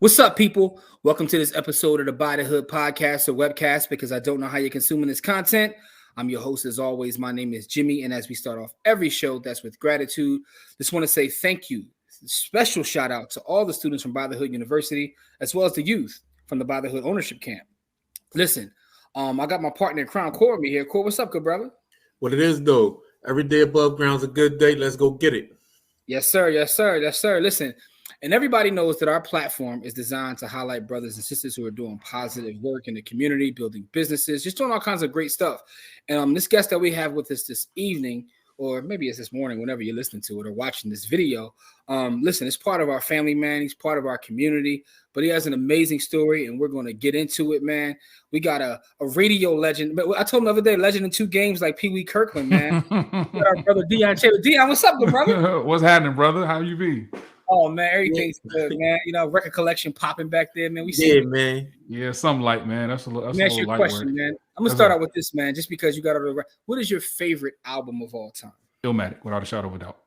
What's up, people? Welcome to this episode of the By the Hood podcast or webcast, because I don't know how you're consuming this content. I'm your host, as always. My name is Jimmy, and as we start off every show, that's with gratitude. Just want to say thank you. Special shout out to all the students from By the Hood University, as well as the youth from the By the Hood Ownership Camp. Listen, I got my partner in crime, Corey, here. Corey, what's up, good brother? What it is, though, every day above ground's a good day. Let's go get it. Yes, sir. Yes, sir. Yes, sir. Listen, and everybody knows that our platform is designed to highlight brothers and sisters who are doing positive work in the community, building businesses, just doing all kinds of great stuff. And this guest that we have with us this evening, or maybe it's this morning, whenever you're listening to it or watching this video, listen, it's part of our family, man. He's part of our community, but he has an amazing story, and we're going to get into it, man. We got a radio legend. But I told him the other day, legend in 2 games like Pee Wee Kirkland, man. We got our brother Dion Chavis. Dion, what's up, good brother? What's happening, brother? How you be? Oh man, everything's good, man. You know, record collection popping back there, man. We see man. Yeah, something light, man. That's a little. Let me ask you a question, man. I'm gonna start out with this, man, just because you got it. What is your favorite album of all time? Illmatic, without a shadow of a doubt.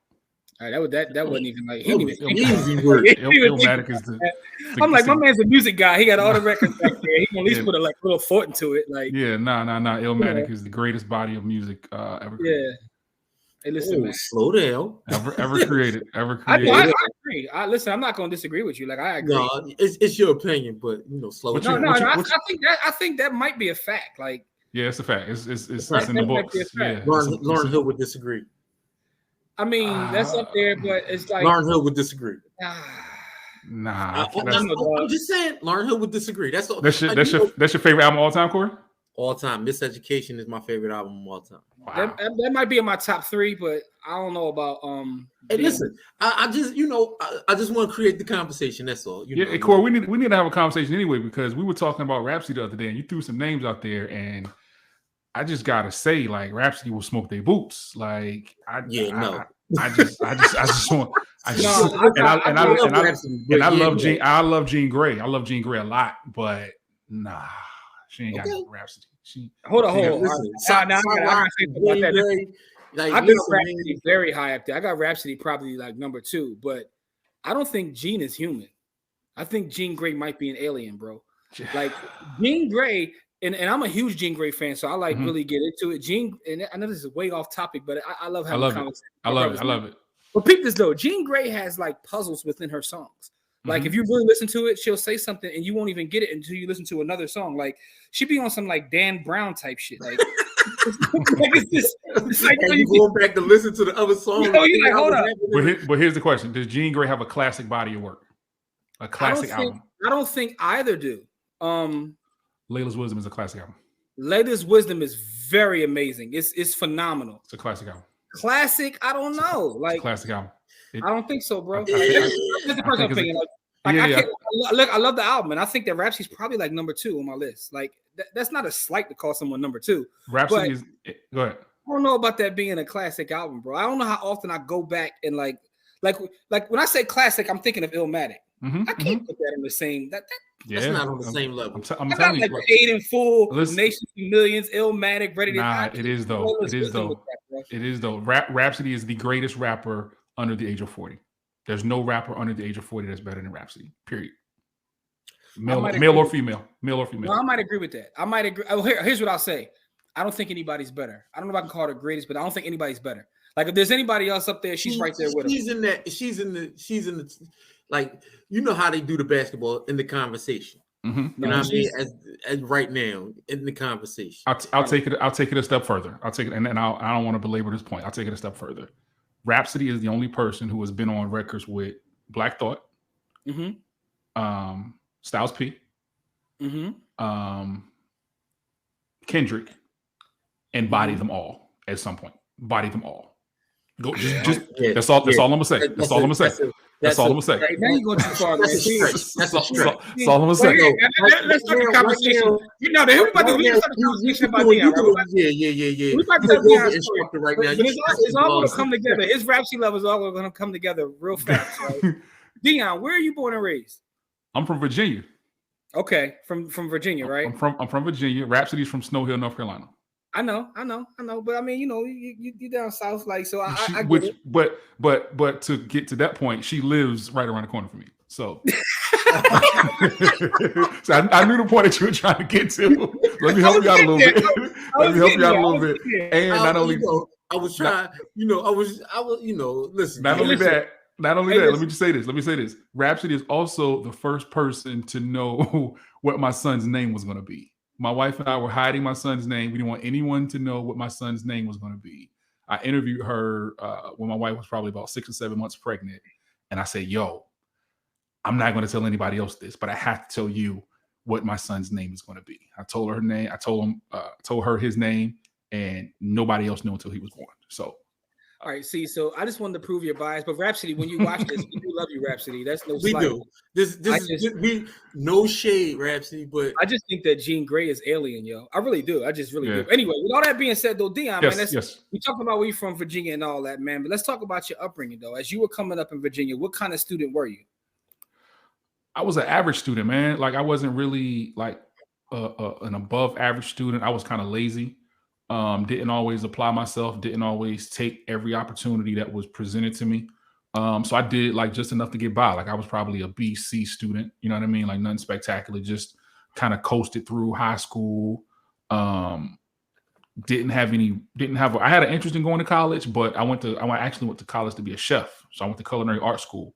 All right, that wasn't even like Illmatic is the. I'm like, my man's a music guy. He got all the records back there. He can at least put a little foot into it. Like, nah. Illmatic is the greatest body of music ever created. Yeah. Hey, listen, man. Slow down. Ever created. I agree. Listen, I'm not going to disagree with you. Like, I agree. No, it's your opinion, but slow down. I think that might be a fact. Like, yeah, it's a fact. It's in the books. Yeah. Lauren Hill would disagree. I mean, that's up there, but it's like Lauren Hill would disagree. Nah, I'm just saying, Lauren Hill would disagree. That's all. That's your favorite album of all time, Corey? All time. Miseducation is my favorite album of all time. Wow. That might be in my top 3, but I don't know about Hey, listen, I just want to create the conversation. That's all. Corey, we need to have a conversation anyway, because we were talking about Rhapsody the other day, and you threw some names out there, and I just gotta say, like, Rhapsody will smoke their boots. Like, I love Jean Grey. I love Jean Grey a lot, but nah. She ain't got no Rhapsody. Hold on. I got Rhapsody very high up there. I got Rhapsody probably like number 2, but I don't think Jean is human. I think Jean Grey might be an alien, bro. Like Jean Grey, and I'm a huge Jean Grey fan, so I really get into it. Jean, and I know this is way off topic, but I love having conversations. I love it. But peep this though, Jean Grey has like puzzles within her songs. Like if you really listen to it, she'll say something and you won't even get it until you listen to another song. Like she be on some like Dan Brown type shit. Like, it's like you going back to listen to the other song. You're like, hold up. But here's the question: does Jean Grey have a classic body of work? A classic album? I don't think either do. Layla's Wisdom is a classic album. Layla's Wisdom is very amazing. It's phenomenal. It's a classic album. Classic? I don't know. Like it's a classic album. I don't think so, bro. That's a personal opinion. I love the album, and I think that Rhapsody's probably like number 2 on my list. Like that's not a slight to call someone number 2. Rhapsody is. Go ahead. I don't know about that being a classic album, bro. I don't know how often I go back and like when I say classic, I'm thinking of Illmatic. I can't put that in the same. That's not on the same level. I'm telling you, Paid in Full, Nation of Millions, Illmatic, Ready to. Nah, it is though. It is though. Rhapsody is the greatest rapper under the age of 40. There's no rapper under the age of 40 that's better than Rhapsody. Period. Male or female. No, I might agree with that. I might agree. Oh, here's what I'll say. I don't think anybody's better. I don't know if I can call her the greatest, but I don't think anybody's better. Like if there's anybody else up there, she's right there with her. She's in the like, you know how they do the basketball in the conversation. You know what I mean? As right now in the conversation. I'll take it a step further. I'll take it, and I don't want to belabor this point. I'll take it a step further. Rhapsody is the only person who has been on records with Black Thought, Styles P, Kendrick, and body them all at some point. Body them all. Go just that's all. That's all I'm gonna say. That's all I'm gonna say. That's all I'm gonna say. Now you go too far, man. That's a stretch. That's all I'm gonna say. Let's start the conversation. You know, everybody start the conversation about Dion. Yeah. We about to start the instructor right now. It's all gonna come together. His Rhapsody love is all gonna come together real fast. Right? Dion, where are you born and raised? I'm from Virginia. Okay, from Virginia, right? I'm from Virginia. Rhapsody's from Snow Hill, North Carolina. I know. But I mean, you know, you down south, like, so I get it. But to get to that point, she lives right around the corner from me. So So I knew the point that you were trying to get to. Let me help you out a little bit. Let me help you out a little bit. And not only I was trying, I was, listen. Not only that. Let me just say this. Rhapsody is also the first person to know what my son's name was going to be. My wife and I were hiding my son's name. We didn't want anyone to know what my son's name was going to be. I interviewed her when my wife was probably about 6 or 7 months pregnant. And I said, yo, I'm not going to tell anybody else this, but I have to tell you what my son's name is going to be. I told her her name. I told her his name, and nobody else knew until he was born. So. All right, see, so I just wanted to prove your bias, but Rhapsody, when you watch this, we do love you, Rhapsody. That's no we slight. do. We no shade, Rhapsody, but I just think that Jean Grey is alien, yo. I really do. I just really do. Anyway, with all that being said, though, Dion, man, we talking about where you from, Virginia, and all that, man. But let's talk about your upbringing, though. As you were coming up in Virginia, what kind of student were you? I was an average student, man. Like I wasn't really like an above average student. I was kind of lazy. Didn't always apply myself, didn't always take every opportunity that was presented to me. So I did like just enough to get by. Like I was probably a BC student, you know what I mean? Like nothing spectacular, just kind of coasted through high school. I had an interest in going to college, but I actually went to college to be a chef. So I went to culinary art school.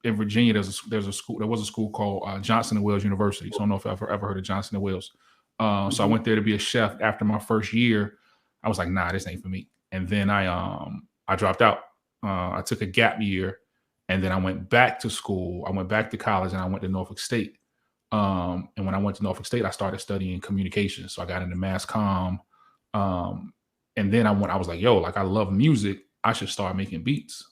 In Virginia, there was a school called Johnson & Wales University. So I don't know if I've ever heard of Johnson & Wales. So I went there to be a chef. After my first year, I was like, nah, this ain't for me. And then I dropped out. I took a gap year, and then I went back to school. I went back to college, and I went to Norfolk State. And when I went to Norfolk State, I started studying communications. So I got into mass comm. And then I was like, yo, like I love music. I should start making beats.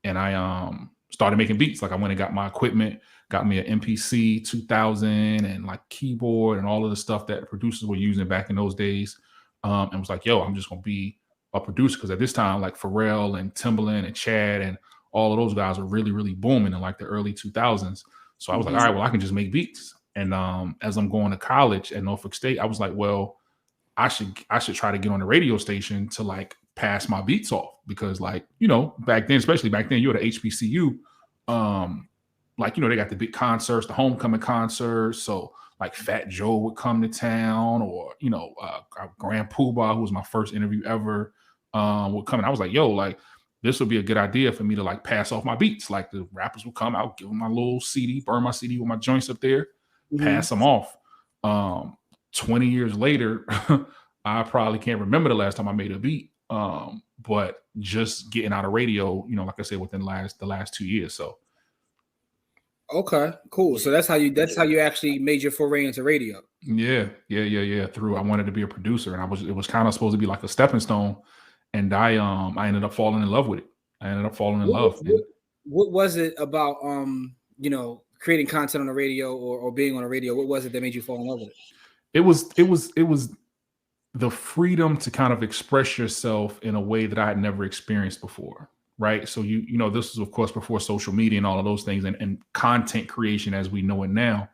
And I started making beats. Like I went and got my equipment, got me an MPC 2000 and like keyboard and all of the stuff that producers were using back in those days. And was like, yo, I'm just going to be a producer. Because at this time, like Pharrell and Timbaland and Chad and all of those guys were really, really booming in like the early 2000s. So I was like, all right, well, I can just make beats. And as I'm going to college at Norfolk State, I was like, well, I should try to get on the radio station to like pass my beats off. Because like, especially back then, you're at HBCU. Like, they got the big concerts, the homecoming concerts. So like Fat Joe would come to town, or, Grand Poobah, who was my first interview ever, would come. And I was like, yo, like, this would be a good idea for me to like pass off my beats. Like the rappers would come out, give them my little CD, burn my CD with my joints up there, pass them off. 20 years later, I probably can't remember the last time I made a beat. But just getting out of radio, like I said, within the last 2 years. So. Okay, cool. So that's how you actually made your foray into radio. Yeah. I wanted to be a producer, and it was kind of supposed to be like a stepping stone. And I ended up falling in love with it. What was it about, creating content on the radio or being on the radio? What was it that made you fall in love with it? It was the freedom to kind of express yourself in a way that I had never experienced before. Right. So, this was, of course, before social media and all of those things and content creation as we know it now.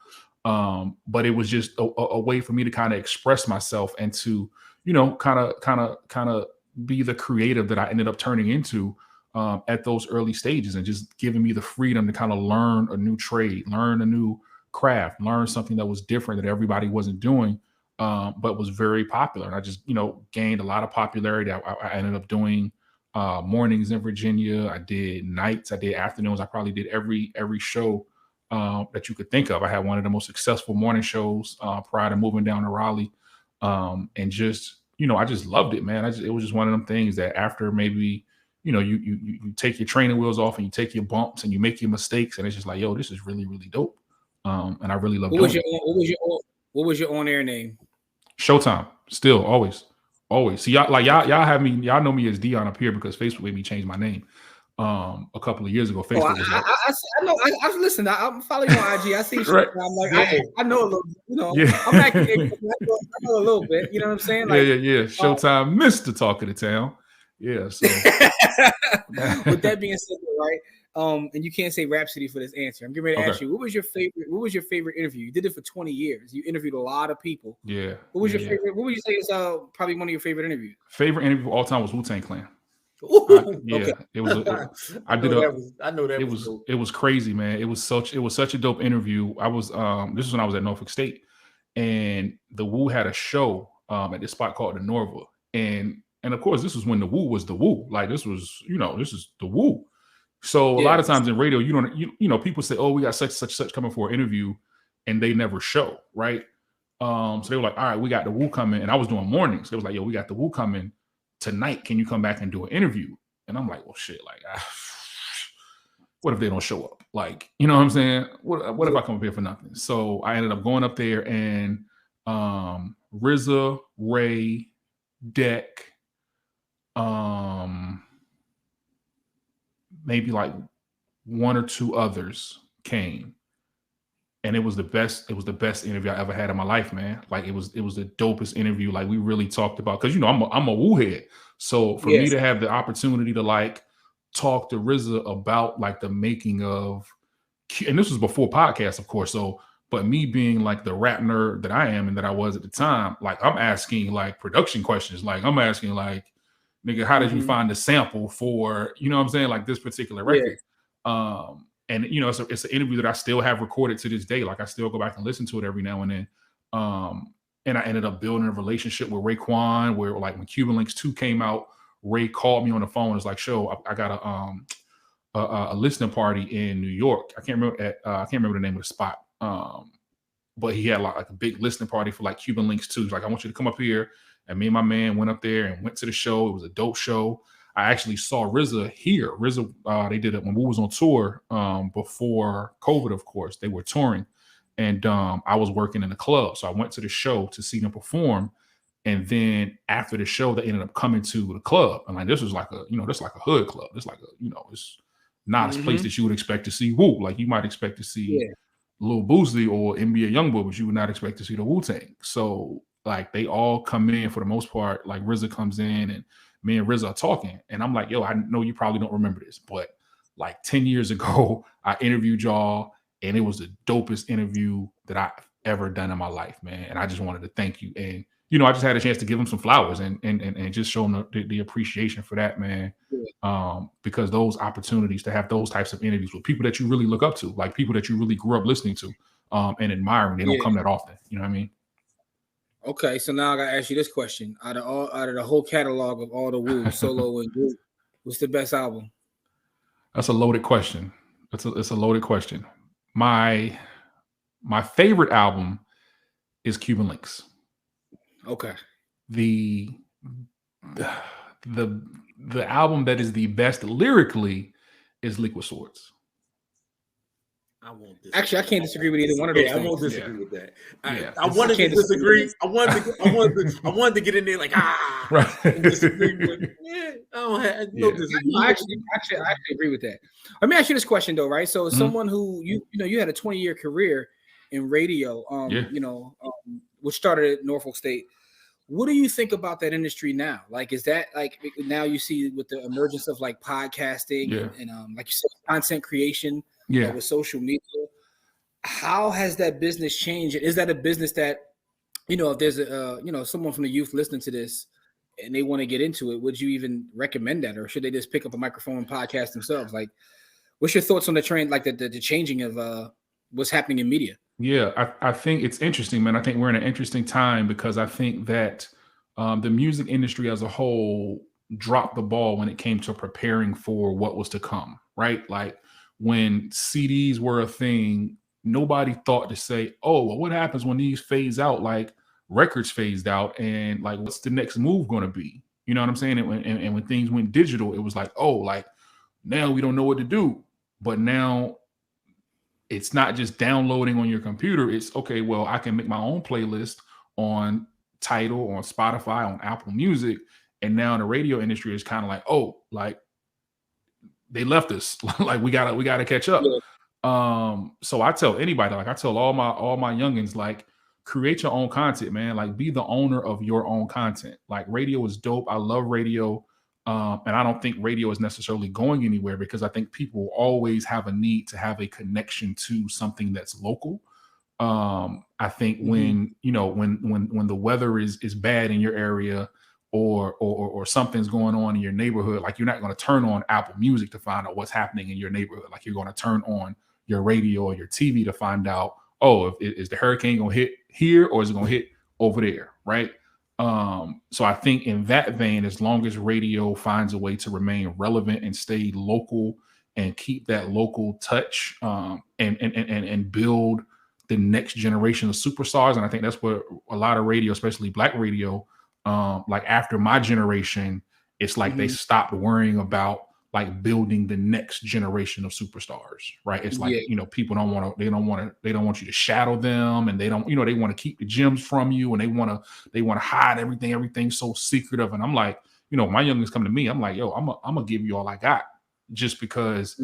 But it was just a way for me to kind of express myself and to, kind of be the creative that I ended up turning into at those early stages, and just giving me the freedom to kind of learn a new trade, learn a new craft, learn something that was different that everybody wasn't doing, but was very popular. And I just, gained a lot of popularity. I ended up doing mornings in Virginia. I did nights. I did afternoons. I probably did every show that you could think of. I had one of the most successful morning shows prior to moving down to Raleigh. And just, I just loved it, man. It was just one of them things that after maybe, you take your training wheels off and you take your bumps and you make your mistakes, and it's just like, yo, this is really, really dope. And I really love doing it. What was your on-air name? Showtime. Still, always. See, y'all have me. Y'all know me as Dion up here because Facebook made me change my name a couple of years ago. Facebook was like, I know. I listen. I'm following you on IG. I see. Right. I'm like, I know a little. I'm back. I know a little bit. You know what I'm saying? Like, yeah. Showtime, Mr. Talk of the Town. Yeah. So, with that being said, right. And you can't say Rhapsody for this answer. I'm getting ready to ask you, what was your favorite interview? You did it for 20 years. You interviewed a lot of people. Yeah. What was your favorite? What would you say is probably one of your favorite interviews? Favorite interview of all time was Wu-Tang Clan. Yeah, it was. I know that was dope. It was crazy, man. It was such a dope interview. I was this is when I was at Norfolk State, and the Woo had a show at this spot called the Norva, and of course this was when the Woo was the Woo. Like this was, this is the Woo. So a lot of times in radio, you know, people say, oh, we got such coming for an interview, and they never show, right? So they were like, all right, we got the Woo coming, and I was doing mornings. They was like, yo, we got the Woo coming tonight. Can you come back and do an interview? And I'm like, well, shit, like, what if they don't show up? Like, you know what I'm saying? What if I come up here for nothing? So I ended up going up there, and RZA, Ray, Deck, maybe like one or two others came, and it was the best interview I ever had in my life, man. Like it was the dopest interview. Like we really talked about, because I'm a Woo head. So for me to have the opportunity to like talk to RZA about like the making of, and this was before podcasts, of course. So, but me being like the rap nerd that I am and that I was at the time, like I'm asking like production questions. Like I'm asking like, nigga, how did you find the sample for, you know what I'm saying? Like this particular record. And you know, it's an interview that I still have recorded to this day. Like I still go back and listen to it every now and then. And I ended up building a relationship with Raekwon, where like when Cuban Links 2 came out, Ray called me on the phone and was like, "Show, I got a listening party in New York. I can't remember the name of the spot. But he had like a big listening party for like Cuban Links 2. He's like, I want you to come up here." And me and my man went up there and went to the show. It was a dope show. I actually saw RZA here. RZA, they did it when we was on tour before COVID, of course. They were touring. And I was working in the club. So I went to the show to see them perform. And then after the show, they ended up coming to the club. And like, this was like this like a hood club. It's like it's not a place that you would expect to see Woo. Like you might expect to see Lil Boosie or NBA Youngboy, but you would not expect to see the Wu-Tang. So like they all come in for the most part. Like RZA comes in and me and RZA are talking. And I'm like, yo, I know you probably don't remember this, but like 10 years ago, I interviewed y'all and it was the dopest interview that I've ever done in my life, man. And I just wanted to thank you. And, I just had a chance to give him some flowers and just show him the appreciation for that, man. Because those opportunities to have those types of interviews with people that you really look up to, like people that you really grew up listening to and admiring, they don't come that often. You know what I mean? Okay, so now I gotta ask you this question: out of the whole catalog of all the Woo solo and group, what's the best album? That's a loaded question. It's a loaded question. My favorite album is Cuban Links. Okay. The album that is the best lyrically is Liquid Swords. I won't disagree. Actually, I can't disagree with either one of those. I won't disagree with that. I wanted to disagree. I wanted to get in there like right. Disagree with. I don't have no disagreement. I actually agree with that. Let me ask you this question though, right? So, someone who you had a 20-year career in radio, which started at Norfolk State. What do you think about that industry now? Like, is that like now you see with the emergence of like podcasting and like you said, content creation with social media? How has that business changed? Is that a business that, if there's a someone from the youth listening to this and they want to get into it, would you even recommend that, or should they just pick up a microphone and podcast themselves? Like, what's your thoughts on the trend, like the changing of what's happening in media? Yeah, I think it's interesting, man. I think we're in an interesting time because I think that the music industry as a whole dropped the ball when it came to preparing for what was to come, right? Like when CDs were a thing, nobody thought to say, oh, well, what happens when these phase out, like records phased out, and like what's the next move going to be? You know what I'm saying? And when things went digital, it was like, oh, like now we don't know what to do. But now it's not just downloading on your computer. It's okay, well, I can make my own playlist on Tidal, on Spotify, on Apple Music. And now the radio industry is kind of like, oh, like they left us. Like we gotta catch up. So I tell anybody, like I tell all my youngins, like create your own content, man. Like be the owner of your own content. Like radio is dope. I love radio. And I don't think radio is necessarily going anywhere because I think people always have a need to have a connection to something that's local. I think when the weather is bad in your area, or something's going on in your neighborhood, like you're not going to turn on Apple Music to find out what's happening in your neighborhood. Like you're going to turn on your radio or your TV to find out, is the hurricane going to hit here or is it going to hit over there, right? So I think in that vein, as long as radio finds a way to remain relevant and stay local and keep that local touch, and build the next generation of superstars, and I think that's what a lot of radio, especially Black radio, like after my generation, it's like they stopped worrying about like building the next generation of superstars, right? It's like, people don't want you to shadow them, and they don't, they want to keep the gems from you, and they want to hide everything's so secretive. And I'm like, my youngest come to me, I'm like, yo, I'm gonna give you all I got, just because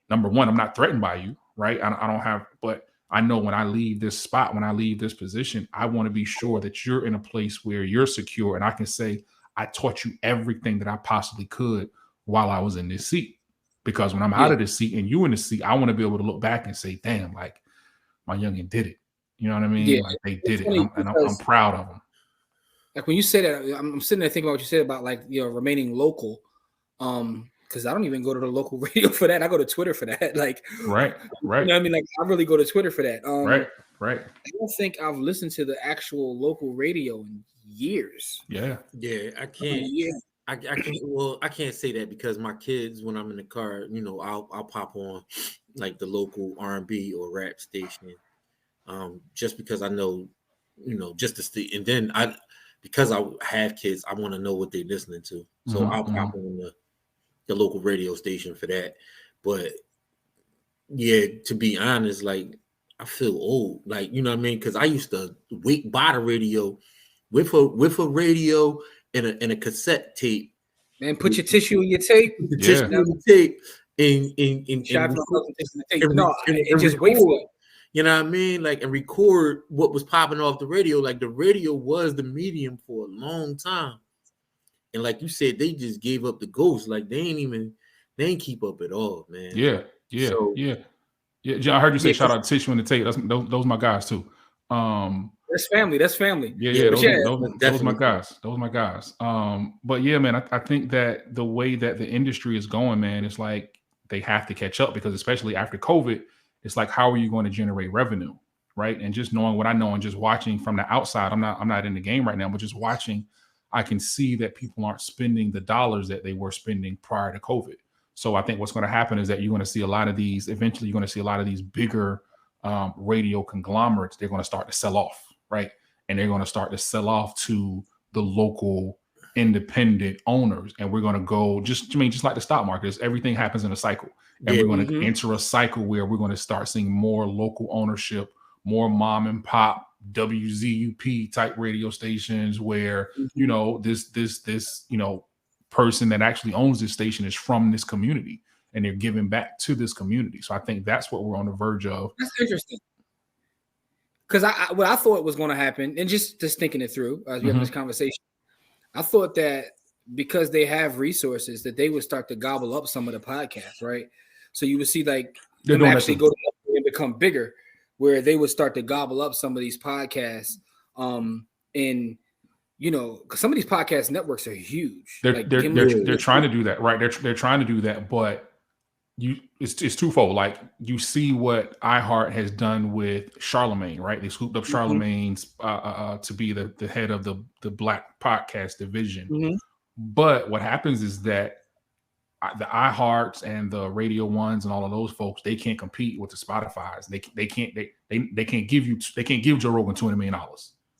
number one, I'm not threatened by you, right? I don't have, but I know when I leave this spot, when I leave this position, I want to be sure that you're in a place where you're secure, and I can say, I taught you everything that I possibly could while I was in this seat. Because when I'm out of this seat and you in the seat, I want to be able to look back and say, damn, like my youngin did it. You know what I mean? Yeah. Like they did it. And I'm proud of them. Like when you say that, I'm sitting there thinking about what you said about like, remaining local. Because I don't even go to the local radio for that. I go to Twitter for that. Like, right. You know what I mean? Like, I really go to Twitter for that. Right. I don't think I've listened to the actual local radio in years. Yeah, I can't. I can't. Well, I can't say that because my kids, when I'm in the car, I'll pop on like the local R&B or rap station, just because I know, just to see. And then because I have kids, I want to know what they're listening to, so I'll pop on the local radio station for that. But yeah, to be honest, like I feel old, like, you know what I mean? Because I used to wait by the radio with a radio and a cassette tape. Man, put your tissue in your tape. Yeah. Tape and just wait for it. You know what I mean? Like, and record what was popping off the radio. Like the radio was the medium for a long time. And like you said, they just gave up the ghost. Like they ain't keep up at all, man. Yeah. John, I heard you say shout out to Tissue and the Tape. Those my guys too. That's family. Yeah. Those my guys. Those my guys. But yeah, man, I think that the way that the industry is going, man, it's like they have to catch up, because especially after COVID, it's like, how are you going to generate revenue, right? And just knowing what I know and just watching from the outside, I'm not in the game right now, but just watching, I can see that people aren't spending the dollars that they were spending prior to COVID. So I think what's going to happen is that you're going to see a lot of these, eventually you're going to see a lot of these bigger radio conglomerates, they're going to start to sell off, right? And they're going to start to sell off to the local independent owners. And we're going to go just like the stock market, everything happens in a cycle. And we're going to enter a cycle where we're going to start seeing more local ownership, more mom and pop WZUP type radio stations where, this person that actually owns this station is from this community and they're giving back to this community. So I think that's what we're on the verge of. That's interesting. Because what I thought was going to happen, and just thinking it through as we have this conversation, I thought that because they have resources that they would start to gobble up some of the podcasts, right? So you would see like them actually go and become bigger, where they would start to gobble up some of these podcasts. And because some of these podcast networks are huge. They're trying to do that, right? They're trying to do that, but it's twofold. Like you see what iHeart has done with Charlemagne, right? They scooped up Charlemagne's to be the head of the Black podcast division. But what happens is that the iHearts and the Radio Ones and all of those folks, they can't compete with the Spotify's. They can't give Joe Rogan $200 million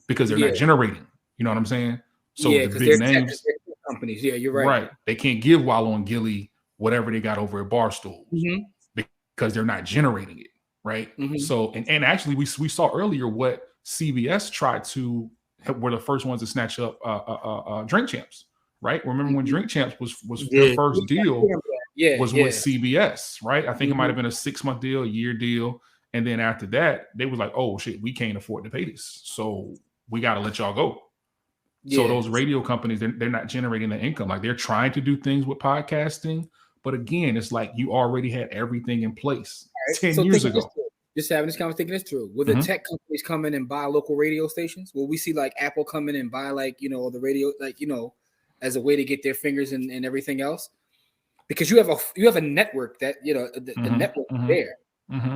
because they're not generating. You know what I'm saying? So the big names, companies. Yeah, you're right. Right. They can't give Wallow and Gilly whatever they got over at Barstool because they're not generating it. Right. So, and actually we saw earlier what CBS were the first ones to snatch up Drink Champs. Right. Remember when Drink Champs was their first deal was with CBS. Right. I think it might have been a 6-month deal, a year deal. And then after that, they was like, oh shit, we can't afford to pay this. So we got to let y'all go. So those radio companies, they're not generating the income. Like they're trying to do things with podcasting. But again, it's like you already had everything in place 10 years ago. Just having this conversation, thinking this through. Will the tech companies come in and buy local radio stations? Will we see like Apple come in and buy like, the radio, like, as a way to get their fingers and everything else? Because you have a network that, you know, the network is there.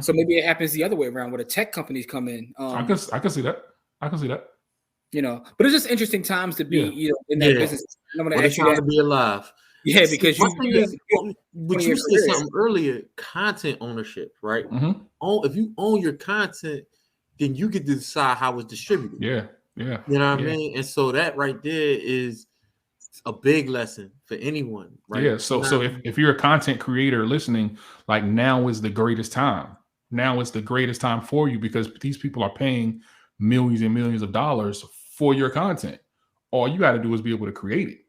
So maybe it happens the other way around where the tech companies come in. I can see that. I can see that. You know, but it's just interesting times to be, you know, in that business. I'm going to ask you that. To be alive. Yeah, because but you said something earlier, content ownership, right? If you own your content, then you get to decide how it's distributed. Yeah. You know what I mean? And so that right there is a big lesson for anyone, right? Yeah. So if you're a content creator listening, like, now is the greatest time. Now is the greatest time for you, because these people are paying millions and millions of dollars for your content. All you got to do is be able to create it,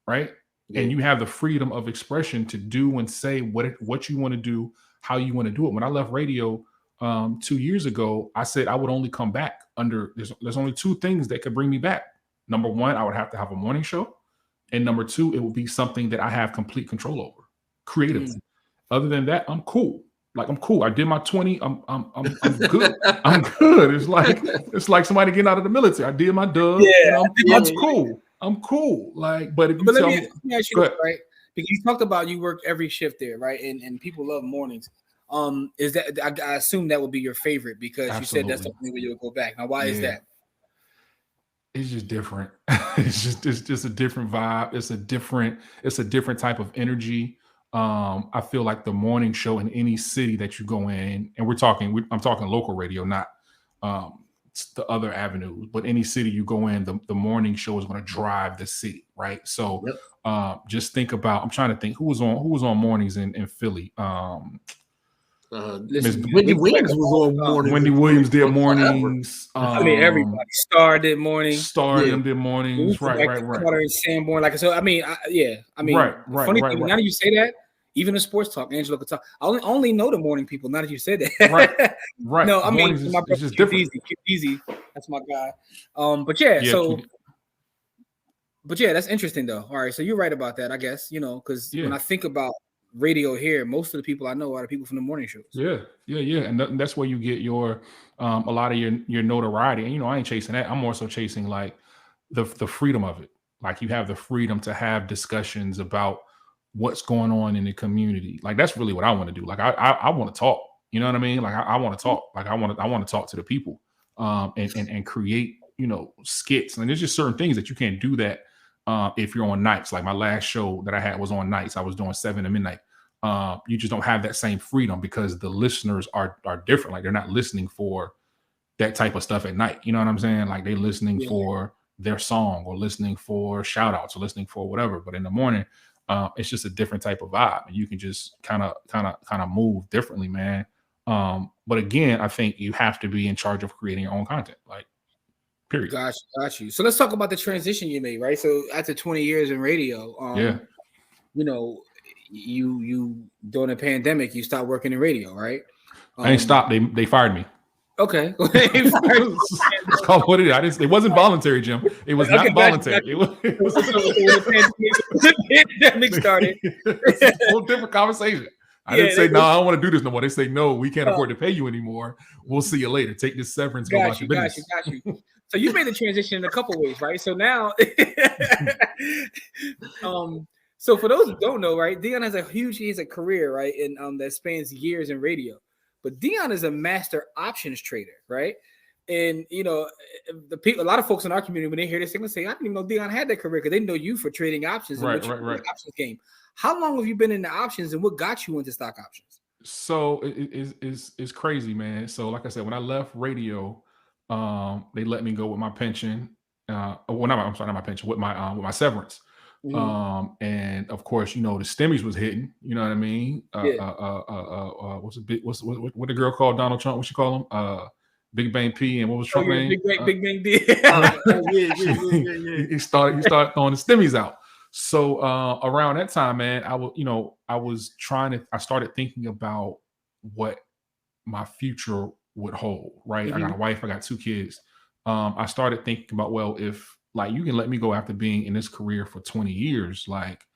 right? Yeah. And you have the freedom of expression to do and say what you want to do, how you want to do it. When I left radio 2 years ago, I said I would only come back under, there's only two things that could bring me back. Number one, I would have to have a morning show. And number two, it would be something that I have complete control over creatively. Other than that, I'm cool. Like, I'm cool. I did my 20. I'm good. I'm good. It's like somebody getting out of the military. I did my dub. Yeah, I'm cool. I'm cool. Like, but if you tell me, let me ask you this, right? Because you talked about you work every shift there, right? And people love mornings. Is that, I assume that would be your favorite, because you said that's the only way you would go back. Now, why is that? It's just different. It's just a different vibe. It's a different type of energy. I feel like the morning show in any city that you go in, and I'm talking local radio, not the other avenues, but any city you go in, the morning show is going to drive the city, right? So just think about, I'm trying to think who was on mornings in Philly. Wendy Williams was on mornings. Wendy Williams did mornings. I mean, everybody. Star did mornings. Did mornings. Right. Carter and Sanborn. Like, so, I mean, right. Funny thing, now that you say that, even in sports talk, Angela could talk. I only know the morning people. Now that you said that, right. No, I mean, my it's just different. Easy. That's my guy. But that's interesting though. All right, so you're right about that, I guess. You know, because when I think about radio here, most of the people I know are the people from the morning shows. Yeah, and that's where you get your a lot of your notoriety. And, you know, I ain't chasing that. I'm more so chasing like the freedom of it. Like, you have the freedom to have discussions about what's going on in the community. Like, that's really what I want to do. Like, I want to talk. You know what I mean? Like, I want to talk. Like, I want to talk to the people, and create, you know, skits. And there's just certain things that you can't do that if you're on nights. Like, my last show that I had was on nights. I was doing 7 to midnight. You just don't have that same freedom because the listeners are different. Like, they're not listening for that type of stuff at night. You know what I'm saying? Like, they're listening for their song, or listening for shout outs, or listening for whatever. But in the morning, it's just a different type of vibe, and you can just kind of move differently, man. But again, I think you have to be in charge of creating your own content. Like, period. Got you. So let's talk about the transition you made, right? So after 20 years in radio, you know, you during the pandemic, you stopped working in radio, right? I ain't stopped. They fired me. Okay. It's called what it is. It wasn't voluntary, Jim. It was not voluntary. It was the pandemic started. It's a whole different conversation. I didn't say, no, I don't want to do this no more. They say, no, we can't afford to pay you anymore. We'll see you later. Take this severance. Go about your business. Got you. So you made the transition in a couple ways, right? So now, so for those who don't know, right, Dion has a career, right, and that spans years in radio. But Dion is a master options trader, right? And, you know, a lot of folks in our community, when they hear this, they're going to say, I didn't even know Dion had that career, because they know you for trading options. Right. Options game. How long have you been in the options, and what got you into stock options? So it's crazy, man. So like I said, when I left radio, they let me go with my pension. Not my pension, with my severance. And of course, you know, the stimmies was hitting, you know what I mean? What the girl called Donald Trump? What she call him? Big Bang P, and what was Trump name? Big Bang D. He started throwing the stimmies out. So around that time, man, I started thinking about what my future would hold, right? I got a wife, I got 2 kids. I started thinking about, well, if like you can let me go after being in this career for 20 years, like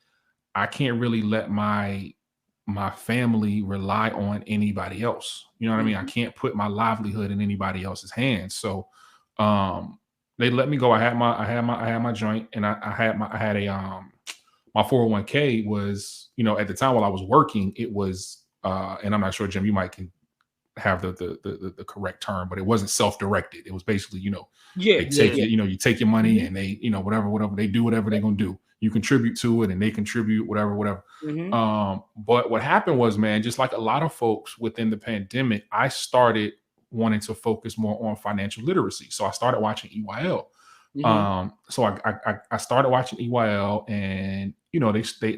I can't really let my family rely on anybody else. You know what I mean? I can't put my livelihood in anybody else's hands. So they let me go. I had my joint, and I had my 401k was, at the time while I was working, it was, and I'm not sure, Jim, you might can have the correct term, but it wasn't self-directed. It was basically, they take you take your money and they, whatever they do, whatever they're gonna do. You contribute to it and they contribute, whatever. But what happened was, man, just like a lot of folks within the pandemic, I started wanting to focus more on financial literacy. So I started watching EYL. So I started watching EYL, and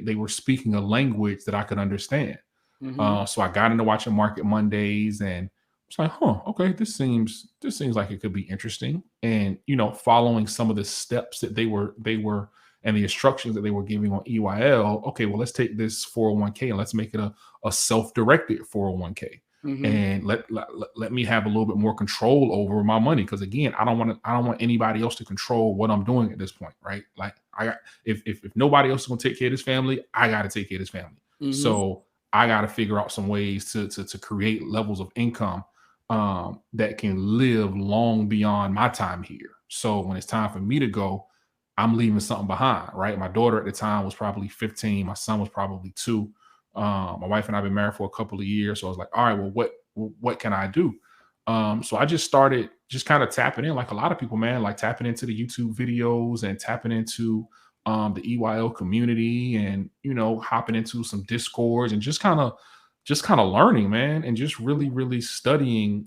they were speaking a language that I could understand. So I got into watching Market Mondays, and it's like, okay, this seems like it could be interesting. And following some of the steps that they were and the instructions that they were giving on EYL. Okay, well, let's take this 401k and let's make it a self-directed 401k. And let me have a little bit more control over my money, because again, I don't want anybody else to control what I'm doing at this point, right? Like if nobody else is gonna take care of this family, I got to take care of this family. So I got to figure out some ways to create levels of income that can live long beyond my time here. So when it's time for me to go, I'm leaving something behind, right? My daughter at the time was probably 15. My son was probably 2. My wife and I have been married for a couple of years. So I was like, all right, well, what can I do? So I just started just kind of tapping in, like a lot of people, man, like tapping into the YouTube videos and tapping into the EYL community, and hopping into some Discords and just kind of learning, man, and just really studying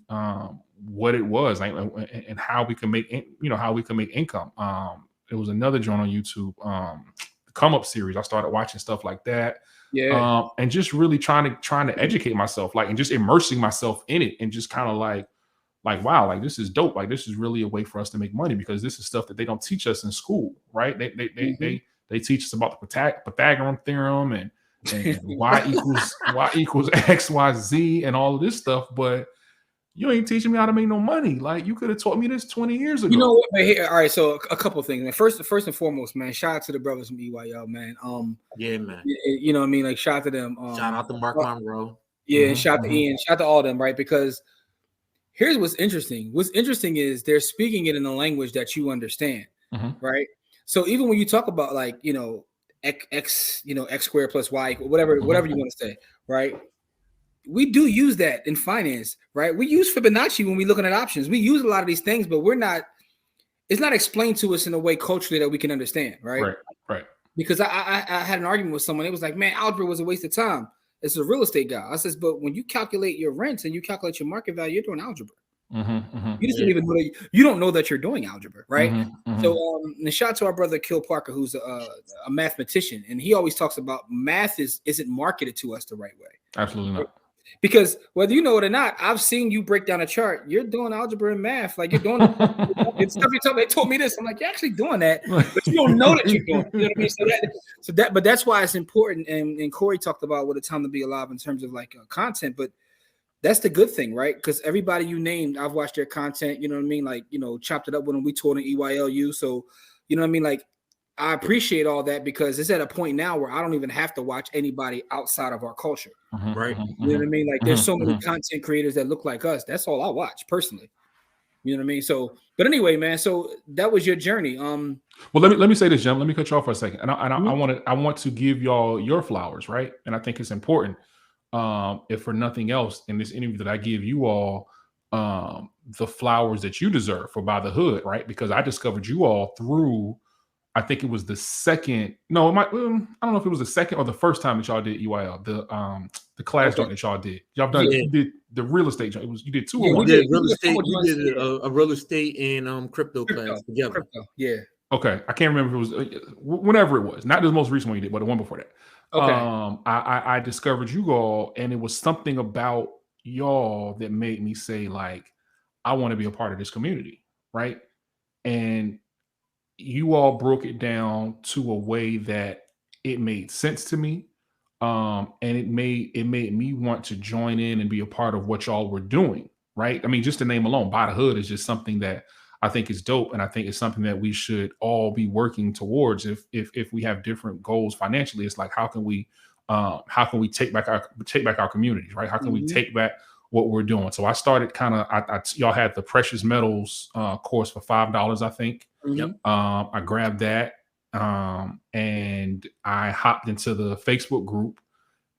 what it was, like, and how we can make income. It was another joint on YouTube, the Come Up series. I started watching stuff like that. And just really trying to educate myself, like, and just immersing myself in it, and just kind of like, wow, like this is dope. Like this is really a way for us to make money, because this is stuff that they don't teach us in school, right? They teach us about the Pythagorean theorem and y equals x, y, z, and all of this stuff, but you ain't teaching me how to make no money. Like you could have taught me this 20 years ago. You know what, man? All right, so a couple of things, man. First and foremost, man, shout out to the brothers from EYL, man. Yeah, man. You know what I mean? Like, shout out to them. Shout out to Mark Monroe. Yeah, and shout out to Ian. Shout out to all of them, right? Because here's what's interesting. What's interesting is they're speaking it in a language that you understand, right? So even when you talk about, like, x squared plus y, whatever you want to say, right? We do use that in finance, right? We use Fibonacci when we're looking at options. We use a lot of these things, but it's not explained to us in a way culturally that we can understand, right? Right. Because I had an argument with someone. It was like, man, algebra was a waste of time. It's a real estate guy. I says, but when you calculate your rents and you calculate your market value, you're doing algebra. You just don't even know you don't know that you're doing algebra, right? So and shout out to our brother Kill Parker, who's a mathematician, and he always talks about math isn't marketed to us the right way. Absolutely not. Because whether you know it or not, I've seen you break down a chart. You're doing algebra and math, like you're doing it's stuff you told me. They told me this. I'm like, you're actually doing that, but you don't know that you're doing it. You know what I mean? But that's why it's important. And Corey talked about what a time to be alive in terms of like content, but that's the good thing, right? Because everybody you named, I've watched their content. You know what I mean? Like, chopped it up when we toured in EYLU. So, you know what I mean? Like, I appreciate all that, because it's at a point now where I don't even have to watch anybody outside of our culture, right? You know what I mean? Like, there's so many content creators that look like us. That's all I watch personally. You know what I mean? So, but anyway, man. So that was your journey. Well, let me say this, Jim. Let me cut you off for a second. And I want to give y'all your flowers, right? And I think it's important, if for nothing else, in this interview, that I give you all the flowers that you deserve for By the Hood, right? Because I discovered you all through, I think it was the second. No, I don't know if it was the second or the first time that y'all did EYL. The class joint that y'all did. Y'all done. You did the real estate joint. You did two. We did real estate. We did a real estate and crypto class together. Crypto, yeah. Okay, I can't remember if it was whenever it was. Not the most recent one you did, but the one before that. Okay. I discovered you all, and it was something about y'all that made me say, like, I want to be a part of this community, right? And you all broke it down to a way that it made sense to me. And it made me want to join in and be a part of what y'all were doing, right? I mean, just the name alone, By the Hood, is just something that I think is dope, and I think it's something that we should all be working towards. If we have different goals financially, it's like, how can we take back our communities, right? How can we take back what we're doing? So I started y'all had the precious metals course for $5, I think. I grabbed that. And I hopped into the Facebook group,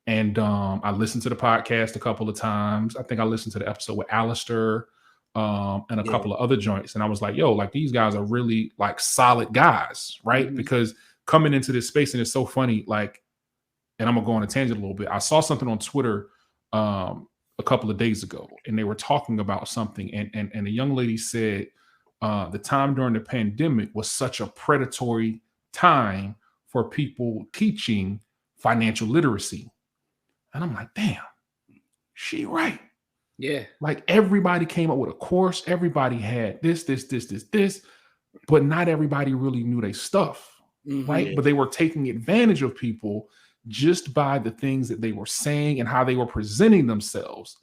and I listened to the podcast a couple of times. I think I listened to the episode with Alistair and a couple of other joints. And I was like, yo, like these guys are really like solid guys, right? Mm-hmm. Because coming into this space, and it's so funny, like, and I'm gonna go on a tangent a little bit. I saw something on Twitter a couple of days ago, and they were talking about something, and a young lady said the time during the pandemic was such a predatory time for people teaching financial literacy. And I'm like, damn, she right. Yeah. Like everybody came up with a course. Everybody had this, but not everybody really knew their stuff, right? But they were taking advantage of people just by the things that they were saying and how they were presenting themselves.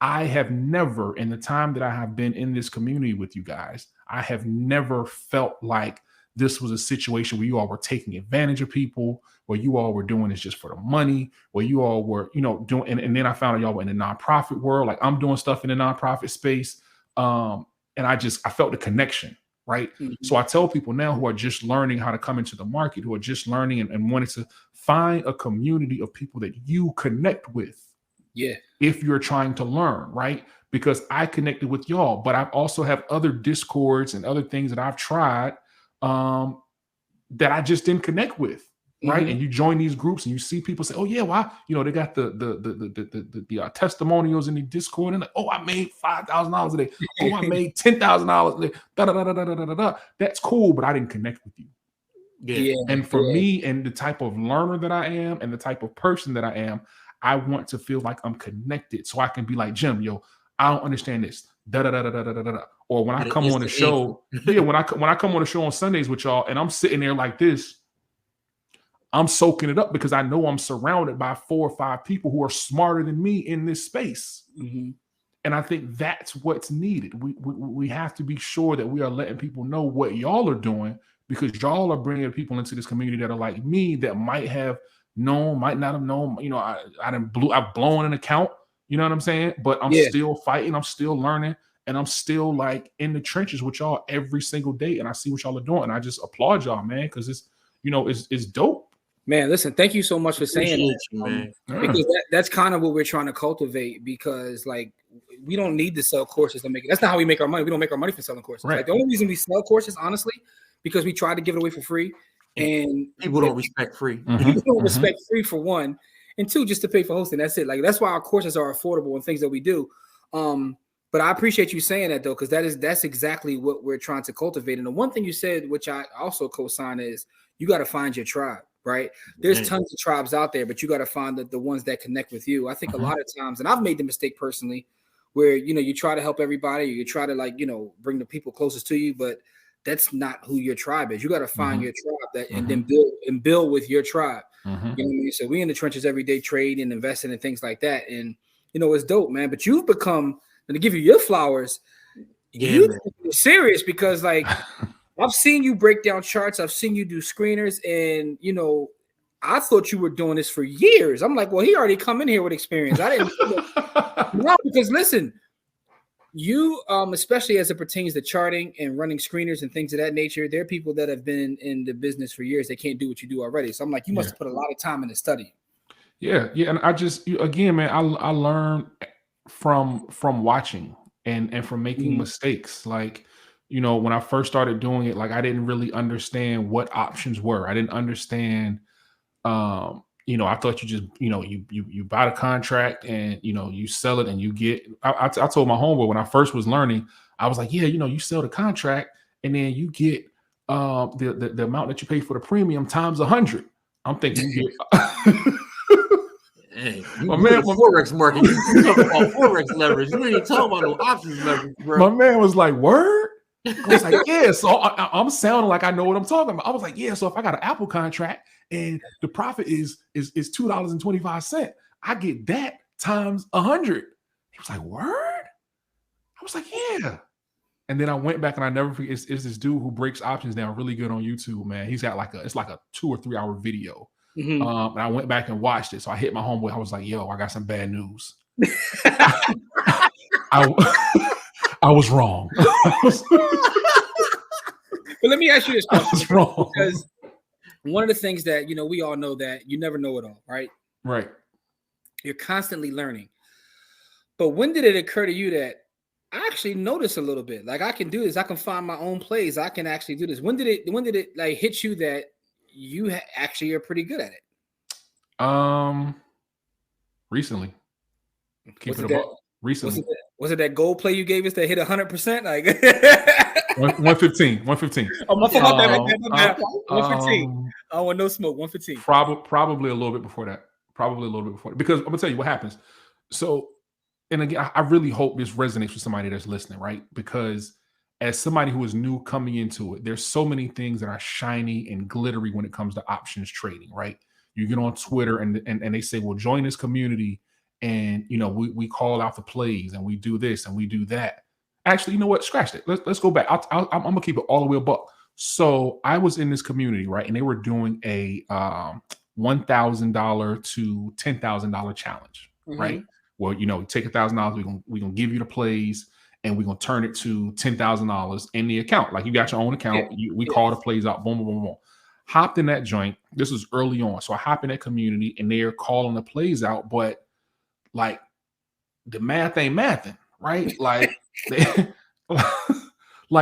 I have never, in the time that I have been in this community with you guys, I have never felt like this was a situation where you all were taking advantage of people, where you all were doing this just for the money, where you all were, doing, and then I found out y'all were in the nonprofit world. Like I'm doing stuff in the nonprofit space. And I felt the connection, right? Mm-hmm. So I tell people now who are just learning how to come into the market, who are just learning and wanting to find a community of people that you connect with. Yeah. If you're trying to learn, right? Because I connected with y'all, but I also have other discords and other things that I've tried that I just didn't connect with, right? Mm-hmm. And you join these groups and you see people say, "Oh yeah, why?" They got the testimonials in the Discord, and like, "Oh, I made $5,000 a day. Oh, I made $10,000 a day." Da, da, da, da, da, da, da. That's cool, but I didn't connect with you. Yeah. And for me, and the type of learner that I am, and the type of person that I am, I want to feel like I'm connected, so I can be like, Jim, yo, I don't understand this. Da da da da da da da. Or when I come on the show, when I come on the show on Sundays with y'all, and I'm sitting there like this, I'm soaking it up because I know I'm surrounded by 4 or 5 people who are smarter than me in this space. Mm-hmm. And I think that's what's needed. We have to be sure that we are letting people know what y'all are doing, because y'all are bringing people into this community that are like me, that might have known, might not have known. I've blown an account. You know what I'm saying? But I'm still fighting. I'm still learning. And I'm still like in the trenches with y'all every single day. And I see what y'all are doing. And I just applaud y'all, man, because it's dope. Man, listen, thank you so much for saying that. Man. Because that's kind of what we're trying to cultivate, because like we don't need to sell courses to make it. That's not how we make our money. We don't make our money from selling courses. Right. Like the only reason we sell courses, honestly, because we try to give it away for free. And people don't respect free. People don't respect free, for one. And 2, just to pay for hosting. That's it. Like that's why our courses are affordable and things that we do. But I appreciate you saying that though, because that's exactly what we're trying to cultivate. And the one thing you said, which I also co-sign, is you got to find your tribe, right? There's tons of tribes out there, but you got to find the ones that connect with you. I think a lot of times, and I've made the mistake personally, where you try to help everybody, or you try to bring the people closest to you, but that's not who your tribe is. You got to find your tribe and then build with your tribe. You know what I mean? So we in the trenches every day, trading and investing and things like that. And it's dope, man. But you've become, and to give you your flowers, you're serious, because like I've seen you break down charts, I've seen you do screeners, and I thought you were doing this for years. I'm like, well, he already come in here with experience. I didn't no, because listen, you especially as it pertains to charting and running screeners and things of that nature, there are people that have been in the business for years. They can't do what you do already. So I'm like, you must have put a lot of time into studying. Yeah. And I just, again, man, I learned from watching and from making mistakes. Like, when I first started doing it, like I didn't really understand what options were. I didn't understand, I thought you just, you buy the contract and, you sell it and you get, I told my homeboy when I first was learning, I was like, yeah, you sell the contract and then you get the amount that you pay for the premium times 100. I'm thinking you get Hey, my man, Forex market. You talking about Forex leverage. You ain't talking about no options leverage, bro. My man was like, word? I was like, yeah. So I'm sounding like I know what I'm talking about. I was like, yeah. So if I got an Apple contract and the profit is $2.25, I get that times 100. He was like, word? I was like, yeah. And then I went back and I never forget. It's this dude who breaks options down really good on YouTube, man. He's got it's like a 2 or 3 hour video. And I went back and watched it. So I hit my homeboy. I was like, yo, I got some bad news. I was wrong. But let me ask you this question. I was wrong. Because one of the things that, we all know that you never know it all, right? Right. You're constantly learning. But when did it occur to you that I actually notice a little bit, like I can do this, I can find my own plays, I can actually do this? When did it like hit you that you actually are pretty good at it? Recently. Keep it up. Recently. Was it that goal play you gave us that hit 100%? Like 115. Oh, my fault. 115. I want no smoke. 115. Probably a little bit before that. Because I'm gonna tell you what happens. So, and again, I really hope this resonates with somebody that's listening, right? Because as somebody who is new coming into it, there's so many things that are shiny and glittery when it comes to options trading, right? You get on Twitter and they say, well, join this community, and we call out the plays and we do this and we do that. Actually, you know what? Scratch it. Let's go back. I'm gonna keep it all the way a buck. So I was in this community, right, and they were doing a $1,000 to $10,000 challenge, right? Well, take $1,000. We're gonna give you the plays, and we're gonna turn it to $10,000 in the account. Like you got your own account. We call the plays out. Boom, boom, boom, boom. Hopped in that joint. This was early on, so I hop in that community, and they're calling the plays out, but like the math ain't mathing, right? Like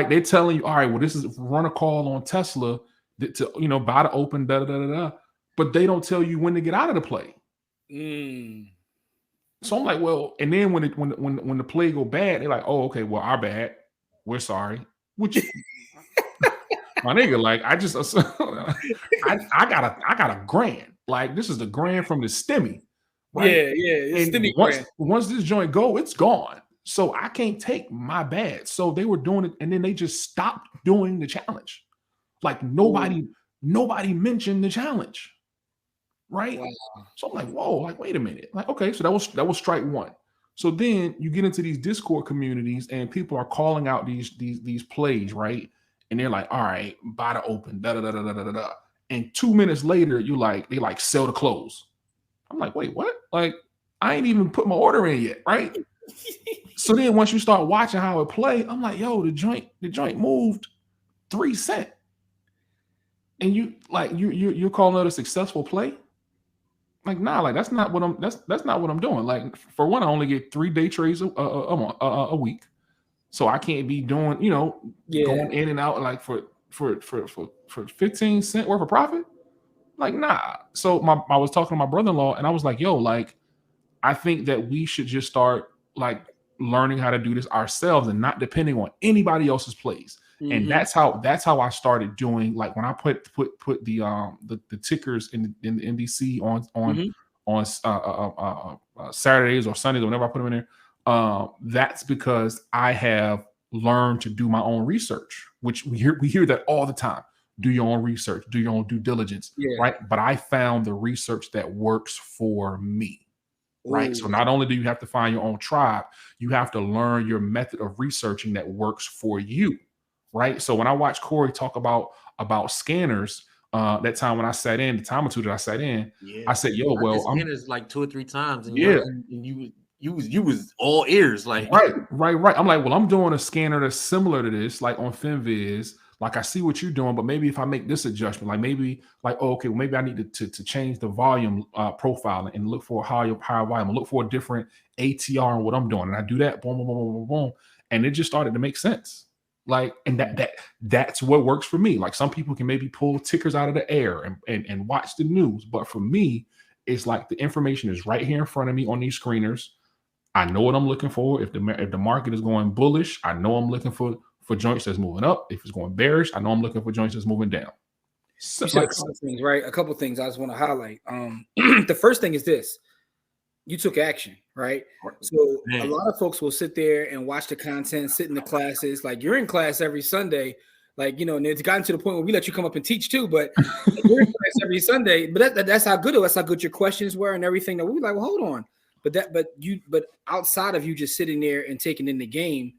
they're telling you, all right, well, this is run a call on Tesla to buy the open, da da da da, but they don't tell you when to get out of the play. So I'm like, well, and then when the play go bad, they're like, oh, okay, well, our bad, we're sorry. Which my nigga, like, I got a grand. Like, this is the grand from the STEMI. Right? Yeah. Once this joint go, it's gone. So I can't take my bad. So they were doing it, and then they just stopped doing the challenge. Like nobody mentioned the challenge. Right? Wow. So I'm like, whoa, like, wait a minute. Like, okay, so that was strike one. So then you get into these Discord communities and people are calling out these plays, right? And they're like, all right, buy the open, da da da da da da da. And 2 minutes later, they sell the close. I'm like, wait, what? Like, I ain't even put my order in yet, right? So then once you start watching how it play, I'm like, yo, the joint moved 3 cents. And you're calling it a successful play? Like, nah, like that's not what I'm doing. Like, for one, I only get 3 day trades a week. So I can't be doing, going in and out like for 15 cents worth of profit. Like, nah. So I was talking to my brother-in-law, and I was like, yo, like, I think that we should just start like learning how to do this ourselves and not depending on anybody else's plays. And that's how I started doing, like, when I put the tickers in the NDC on Saturdays or Sundays or whenever I put them in there. That's because I have learned to do my own research, which we hear that all the time. Do your own research, do your own due diligence, right? But I found the research that works for me, right? So not only do you have to find your own tribe, you have to learn your method of researching that works for you, right? So when I watch Corey talk about scanners, that time when I sat in, the time or two that I sat in, I said, yo, well, I'm scanners like 2 or 3 times, and you was all ears, like right. I'm like, well, I'm doing a scanner that's similar to this, like on FinViz. Like, I see what you're doing, but maybe if I make this adjustment, like maybe like, oh, okay, well, maybe I need to change the volume profile and look for a higher volume, look for a different ATR on what I'm doing. And I do that, boom, boom, boom, boom, boom, boom. And it just started to make sense. Like, and that's what works for me. Like, some people can maybe pull tickers out of the air and watch the news. But for me, it's like the information is right here in front of me on these screeners. I know what I'm looking for. If the market is going bullish, I know I'm looking for joints that's moving up. If it's going bearish, I know I'm looking for joints that's moving down. So, you said a couple things, right? A couple things I just want to highlight. The first thing is this: you took action, right? So a lot of folks will sit there and watch the content, sit in the classes. Like, you're in class every Sunday, like, and it's gotten to the point where we let you come up and teach too. But you're in class every Sunday. But that's how good it was. That's how good your questions were and everything. That we were like, well, hold on. But outside of you just sitting there and taking in the game,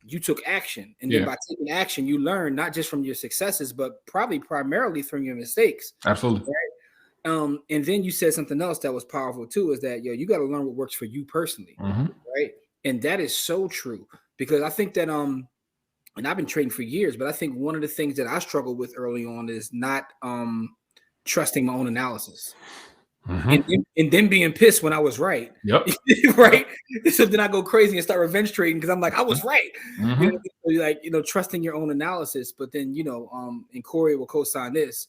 you took action. And then by taking action, you learn not just from your successes, but probably primarily from your mistakes. Absolutely. Right? And then you said something else that was powerful too, is that, you got to learn what works for you personally. Right. And that is so true, because I think that, and I've been trading for years, but I think one of the things that I struggled with early on is not trusting my own analysis. And then being pissed when I was right. Yep. Right. So then I go crazy and start revenge trading because I'm like, I was right. You know, like, you know, trusting your own analysis. But then, you know, and Corey will co-sign this.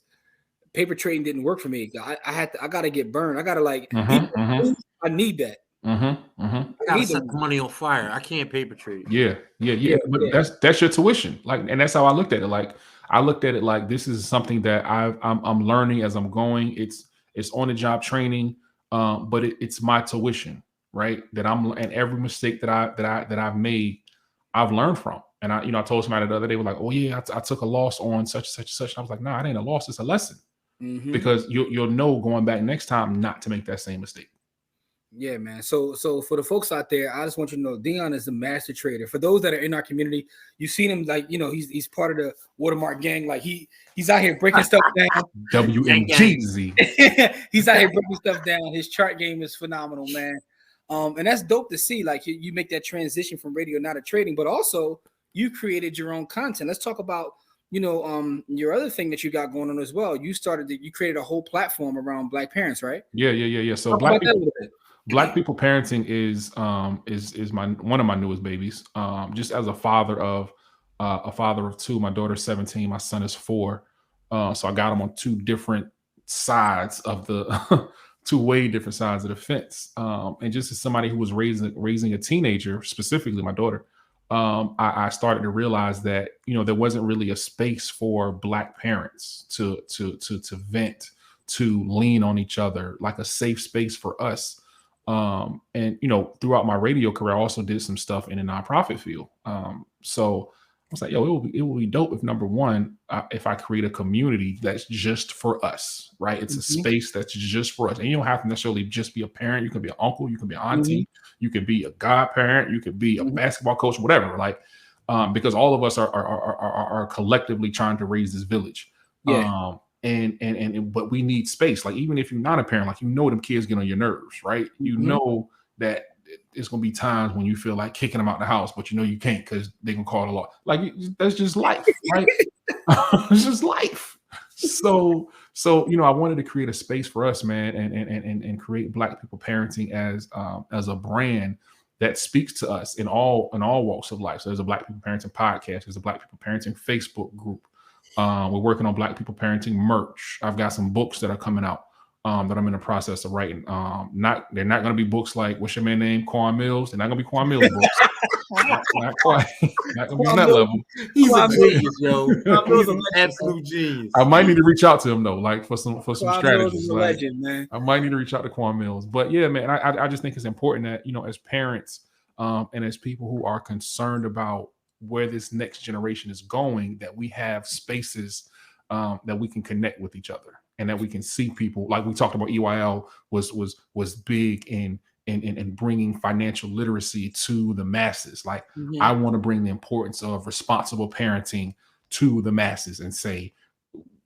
Paper trading didn't work for me. I gotta get burned. I gotta like I need that. I gotta set the money on fire. I can't paper trade. Yeah. But that's your tuition. Like, and that's how I looked at it. Like, I looked at it like this is something that I'm learning as I'm going. It's on the job training, but it's my tuition, right? And every mistake that I've made, I've learned from. And I told somebody the other day, was like, oh yeah, I took a loss on such and such. And I was like, nah, it ain't a loss, it's a lesson. Because you'll know going back next time not to make that same mistake. Yeah, man. So for the folks out there, I just want you to know Dion is a master trader. For those that are in our community, you've seen him, like, you know, he's part of the Watermark gang. Like he's out here breaking stuff down. WMGZ. He's out here breaking stuff down. His chart game is phenomenal, man. And that's dope to see. Like you make that transition from radio now to trading, but also you created your own content. Let's talk about, you know, your other thing that you got going on as well. You created a whole platform around Black parents, right? Yeah. So Black people parenting is one of my newest babies. Just as a father of two, my daughter's 17, my son is 4. So I got them on two different sides of the two way different sides of the fence. And just as somebody who was raising a teenager, specifically my daughter, I started to realize that, you know, there wasn't really a space for Black parents to vent, to lean on each other, like a safe space for us. And, you know, throughout my radio career, I also did some stuff in the nonprofit field. So I was like, yo, it will be dope if, number one, if I create a community that's just for us, right? It's a space that's just for us. And you don't have to necessarily just be a parent. You can be an uncle, you can be an auntie, you can be a godparent, you could be a basketball coach, whatever. Like, because all of us are collectively trying to raise this village. Yeah. But we need space. Like, even if you're not a parent, like, you know, them kids get on your nerves, right? You know that it's gonna be times when you feel like kicking them out the house, but you know you can't because they can call the law. Like, that's just life, right? It's just life. So you know, I wanted to create a space for us, man, and create Black people parenting as a brand that speaks to us in all walks of life. So there's a Black people parenting podcast. There's a Black people parenting Facebook group. We're working on Black people parenting merch. I've got some books that are coming out that I'm in the process of writing. They're not going to be books like, what's your man name, Quan Mills. They're not going to be Quan Mills books. not quite. Not going to be on that level. He's a genius, yo. He's an absolute genius. I might need to reach out to him though, like for some strategies. Like, legend, man. I might need to reach out to Quan Mills. But yeah, man, I just think it's important that, you know, as parents and as people who are concerned about where this next generation is going, that we have spaces that we can connect with each other and that we can see people. Like we talked about, EYL was big in bringing financial literacy to the masses. Like, I want to bring the importance of responsible parenting to the masses and say,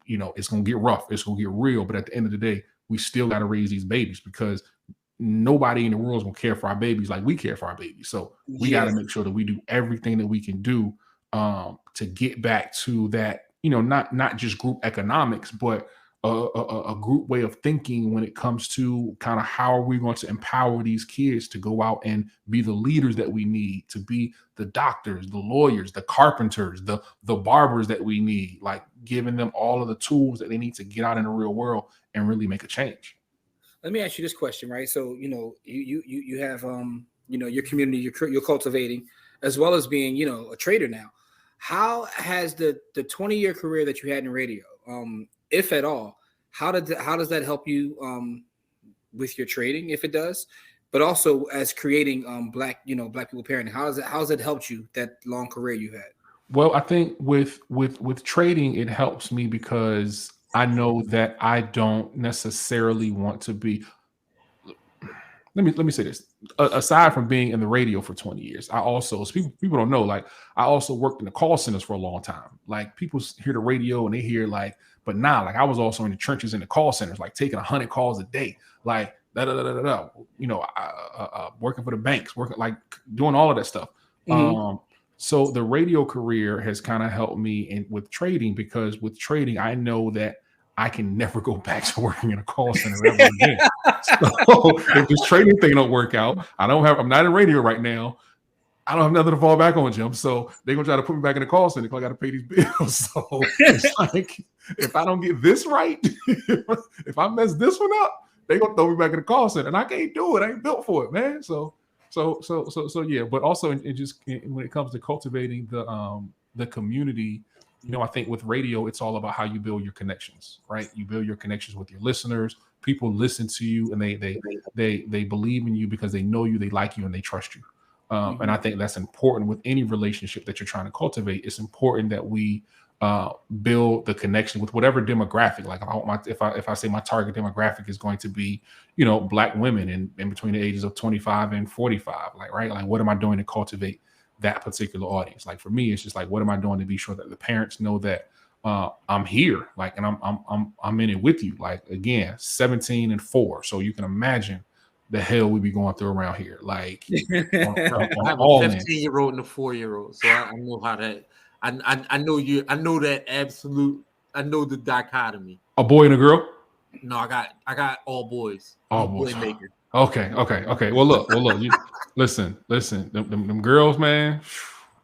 you know, it's going to get rough, it's going to get real, but at the end of the day, we still got to raise these babies, because nobody in the world is going to care for our babies like we care for our babies. So we got to make sure that we do everything that we can do to get back to that, you know, not just group economics, but a group way of thinking when it comes to kind of how are we going to empower these kids to go out and be the leaders that we need, to be the doctors, the lawyers, the carpenters, the barbers that we need, like giving them all of the tools that they need to get out in the real world and really make a change. Let me ask you this question, right? So, you know, you have, you know, your community you're cultivating, as well as being, you know, a trader now. How has the 20-year career that you had in radio, if at all, how does that help you with your trading, if it does, but also as creating Black people parenting? How has it helped you, that long career you had? Well, I think with trading, it helps me because I know that I don't necessarily want to be. Let me say this. Aside from being in the radio for 20 years, I also, people don't know, like, I also worked in the call centers for a long time. Like, people hear the radio and they hear like, but nah, like, I was also in the trenches in the call centers, like taking 100 calls a day, like you know, working for the banks, working, like, doing all of that stuff. So the radio career has kind of helped me with trading, because with trading, I know that I can never go back to working in a call center ever again. So if this trading thing don't work out, I'm not in radio right now. I don't have nothing to fall back on, Jim. So they're gonna try to put me back in the call center because I got to pay these bills. So it's like, if I don't get this right, if I mess this one up, they're gonna throw me back in the call center, and I can't do it. I ain't built for it, man. So yeah. But also, when it comes to cultivating the community, I think with radio, it's all about how you build your connections, right? You build your connections with your listeners. People listen to you, and they believe in you because they know you, they like you, and they trust you. And I think that's important with any relationship that you're trying to cultivate. It's important that we build the connection with whatever demographic. Like if I say my target demographic is going to be, Black women in between the ages of 25 and 45, like what am I doing to cultivate that particular audience? Like for me, it's just like, what am I doing to be sure that the parents know that I'm here, like, and I'm in it with you. Like, again, 17 and 4. So you can imagine the hell we be going through around here. Like, I have a 15-year-old and a 4-year-old, so I know how that. I know you. I know that absolute. I know the dichotomy. A boy and a girl. No, I got all boys. All boys. Okay. Well, look. You listen. Them girls, man.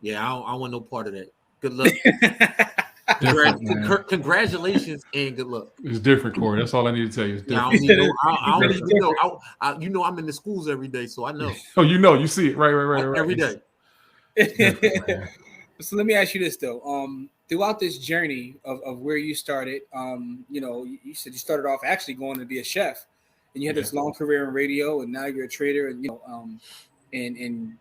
Yeah, I don't want no part of that. Good luck. Congratulations and good luck. It's different, Corey. That's all I need to tell you. It's different. I don't need to know. I'm in the schools every day, so I know. Oh, you see it right. Every day. So let me ask you this though. Throughout this journey of where you started, you said you started off actually going to be a chef, and you had this long career in radio, and now you're a trader, and and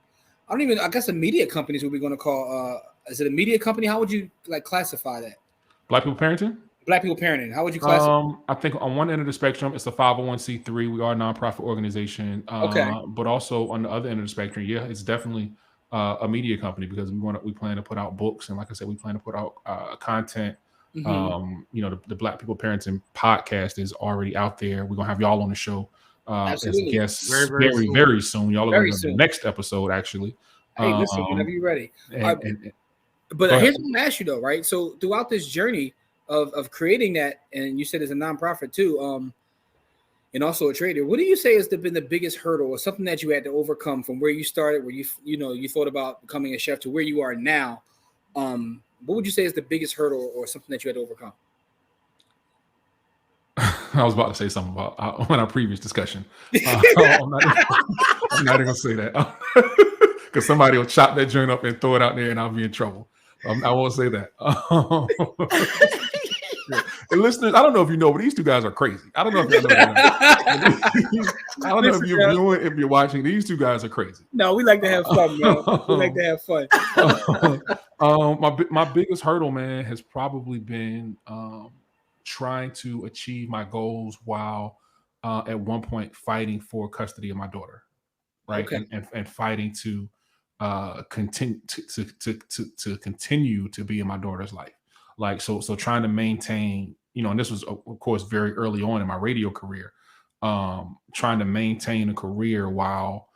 I don't even. I guess a media company is what we're going to call. Is it a media company? How would you classify that? Black people parenting. Black people parenting. How would you classify? I think on one end of the spectrum, it's a 501c3. We are a nonprofit organization. Okay. But also on the other end of the spectrum, it's definitely a media company because we plan to put out books, and like I said, we plan to put out content. Mm-hmm. The Black People Parenting podcast is already out there. We're gonna have y'all on the show as guests very soon. Y'all are going to the next episode actually. Hey, listen, whenever you're ready. But here's what I'm gonna ask you though, right? So throughout this journey of creating that, and you said it's a nonprofit too, and also a trader, what do you say has been the biggest hurdle or something that you had to overcome from where you started, where you thought about becoming a chef to where you are now? What would you say is the biggest hurdle or something that you had to overcome? I was about to say something about on our previous discussion. I'm not even going to say that because somebody will chop that joint up and throw it out there and I'll be in trouble. I won't say that. And listeners, I don't know if you know, but these two guys are crazy. I don't know if you know. I don't know if you're viewing, if you're watching. These two guys are crazy. No, we like to have fun, man. We like to have fun. My biggest hurdle, man, has probably been trying to achieve my goals while at one point fighting for custody of my daughter, right? Okay. And fighting to continue to continue to be in my daughter's life. Like, so trying to maintain, and this was of course very early on in my radio career, trying to maintain a career while,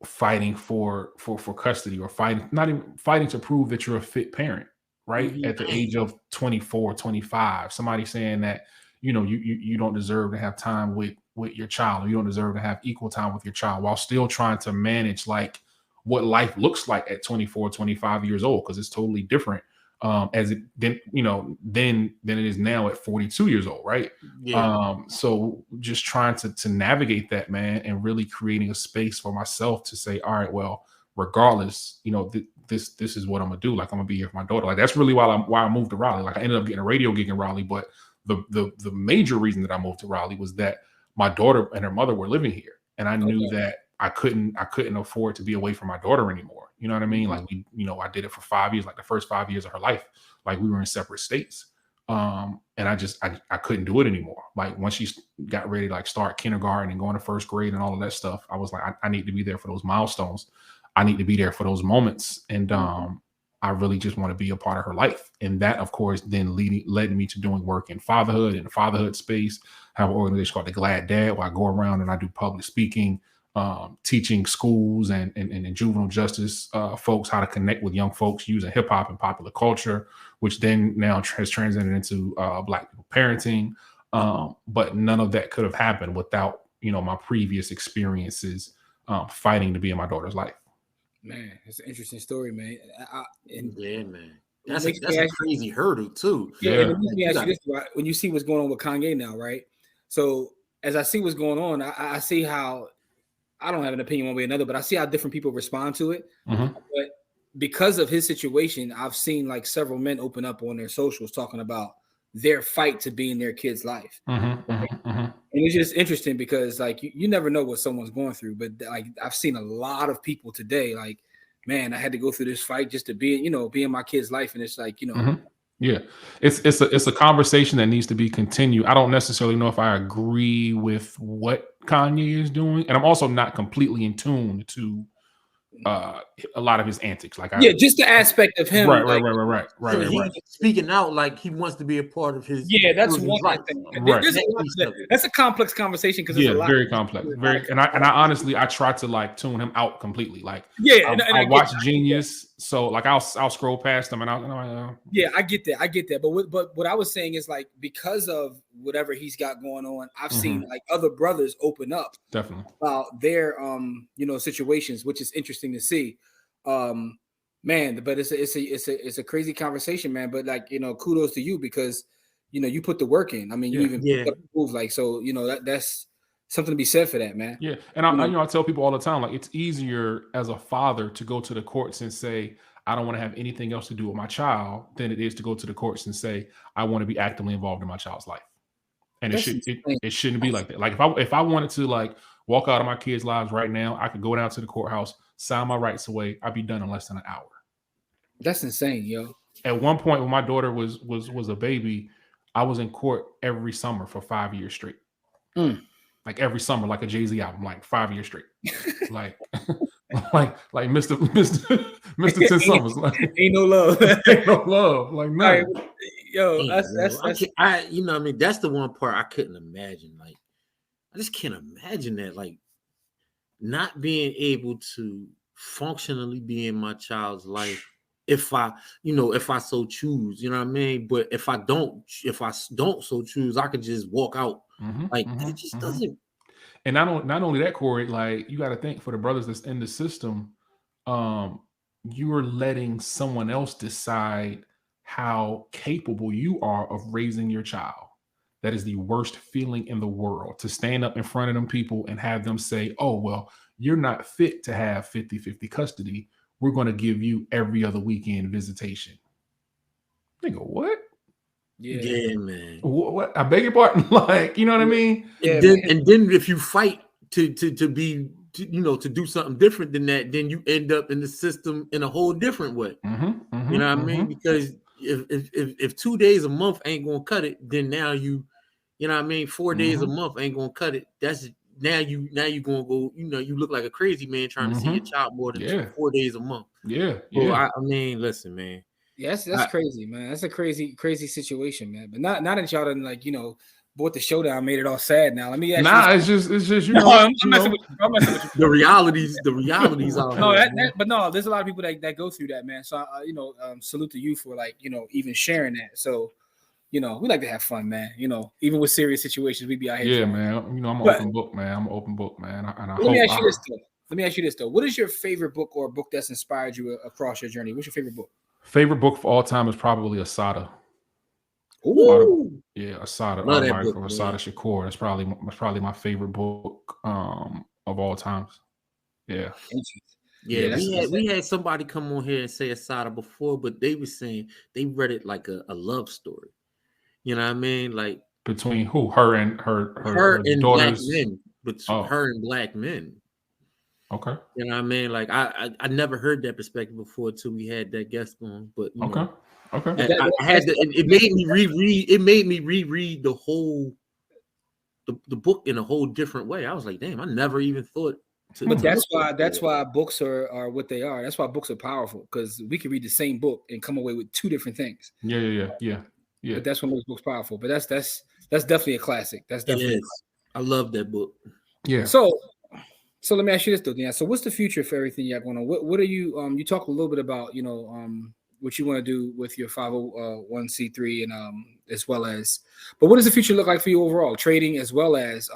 fighting for custody or not even fighting to prove that you're a fit parent, right? Mm-hmm. At the age of 24, 25, somebody saying that, you don't deserve to have time with your child, or you don't deserve to have equal time with your child, while still trying to manage like what life looks like at 24, 25 years old, because it's totally different as it then than it is now at 42 years old, right? Yeah. So just trying to navigate that, man, and really creating a space for myself to say, all right, well, regardless, this is what I'm gonna do. Like, I'm gonna be here for my daughter. Like, that's really why I moved to Raleigh. Like, I ended up getting a radio gig in Raleigh, but the major reason that I moved to Raleigh was that my daughter and her mother were living here, and I knew that I couldn't afford to be away from my daughter anymore. You know what I mean? Like, I did it for 5 years, like the first 5 years of her life, like we were in separate states. And I couldn't do it anymore. Like, once she got ready to like start kindergarten and going to first grade and all of that stuff, I was like, I need to be there for those milestones. I need to be there for those moments. And I really just want to be a part of her life. And that, of course, then led me to doing work in fatherhood, in the fatherhood space. I have an organization called the Glad Dad, where I go around and I do public speaking, teaching schools and juvenile justice folks how to connect with young folks using hip hop and popular culture, which then now has transcended into Black people parenting. But none of that could have happened without, my previous experiences fighting to be in my daughter's life. Man, it's an interesting story, man. Man. That's a crazy hurdle too. Yeah. And let me ask you this: when you see what's going on with Kanye now, right? So as I see what's going on, I see how, I don't have an opinion one way or another, but I see how different people respond to it. Mm-hmm. But because of his situation, I've seen like several men open up on their socials talking about their fight to be in their kid's life. Mm-hmm, right? mm-hmm. And it's just interesting because like you never know what someone's going through, but like I've seen a lot of people today, like, man, I had to go through this fight just to be in my kid's life. And it's like, Mm-hmm. Yeah, it's a conversation that needs to be continued. I don't necessarily know if I agree with what Kanye is doing, and I'm also not completely in tune to a lot of his antics. Like, just the aspect of him, right. He's speaking out like he wants to be a part of his. Yeah, that's one thing. Right. That's a complex conversation because there's a lot. Very complex. And I honestly try to like tune him out completely. Like, I watch Genius, so like I'll scroll past him and I'll. Yeah, I get that. But what I was saying is like because of whatever he's got going on, I've seen like other brothers open up definitely about their situations, which is interesting to see. Man, but it's a crazy conversation, man. But like, kudos to you because you put the work in. I mean, you even pick up the move, like, so that's something to be said for that, man. Yeah, and I tell people all the time, like, it's easier as a father to go to the courts and say, I don't want to have anything else to do with my child than it is to go to the courts and say, I want to be actively involved in my child's life. And it shouldn't be like that. Like if I wanted to like walk out of my kids' lives right now, I could go down to the courthouse, sign my rights away. I'd be done in less than an hour. That's insane, yo. At one point when my daughter was a baby, I was in court every summer for 5 years straight. Like every summer, like a Jay-Z album, like 5 years straight. like Mr. 10 Summers. Like, ain't no love. Ain't no love. Like, no. Right. Yo, that's that's the one part I couldn't imagine. Like, I just can't imagine that. Like, not being able to functionally be in my child's life if I so choose, you know what I mean? But if I don't so choose, I could just walk out. It just doesn't. And not only that, Corey, like, you got to think for the brothers that's in the system, you are letting someone else decide how capable you are of raising your child. That is the worst feeling in the world, to stand up in front of them people and have them say, oh, well, you're not fit to have 50-50 custody. We're going to give you every other weekend visitation. Nigga, what? Yeah, man. What? I beg your pardon. Like, you know what I mean? And then if you fight to do something different than that, then you end up in the system in a whole different way. You know what I mean? Because if 2 days a month ain't gonna cut it, then now you know what I mean, 4 days a month ain't gonna cut it. That's now you gonna go, you look like a crazy man trying to see your child more than 4 days a month. Yeah. So I mean, listen, man. Yes, that's crazy, man. That's a crazy situation, man. But not that y'all done like, bought the showdown, made it all sad now. Let me ask you. It's just I'm messing with you. The realities are no, there's a lot of people that go through that, man. So salute to you for like, even sharing that. So we like to have fun, man. Even with serious situations, we be out here. Yeah, man. I'm an open book, man. I'm an open book, man. Let me ask you this though. What is your favorite book or a book that's inspired you across your journey? What's your favorite book? Favorite book for all time is probably Asada. Ooh. Yeah, Asada. Asada Shakur. That's probably my favorite book of all times. Yeah. Yeah, we had somebody come on here and say Asada before, but they were saying they read it like a love story. You know what I mean? Like, between who? Her and daughters? Black men. Her and black men. Okay. You know what I mean? Like, I never heard that perspective before till we had that guest on. But okay. I had to, it made me reread. It made me reread the whole the book in a whole different way. I was like, damn, I never even thought. But that's why books are what they are. That's why books are powerful, because we can read the same book and come away with two different things. Yeah. But that's what makes books powerful. But that's definitely a classic. That's definitely. I love that book. Yeah. So So let me ask you this though, Dan. So what's the future for everything you got going on? What are you you talked a little bit about, what you want to do with your 501c3 and as well as, but what does the future look like for you overall, trading as well as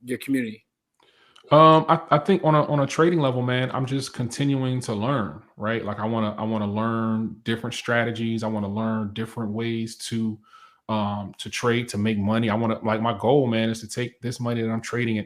your community? I think on a trading level, man, I'm just continuing to learn, right? Like I want to learn different strategies. I want to learn different ways to trade, to make money. I want to, like, my goal, man, is to take this money that I'm trading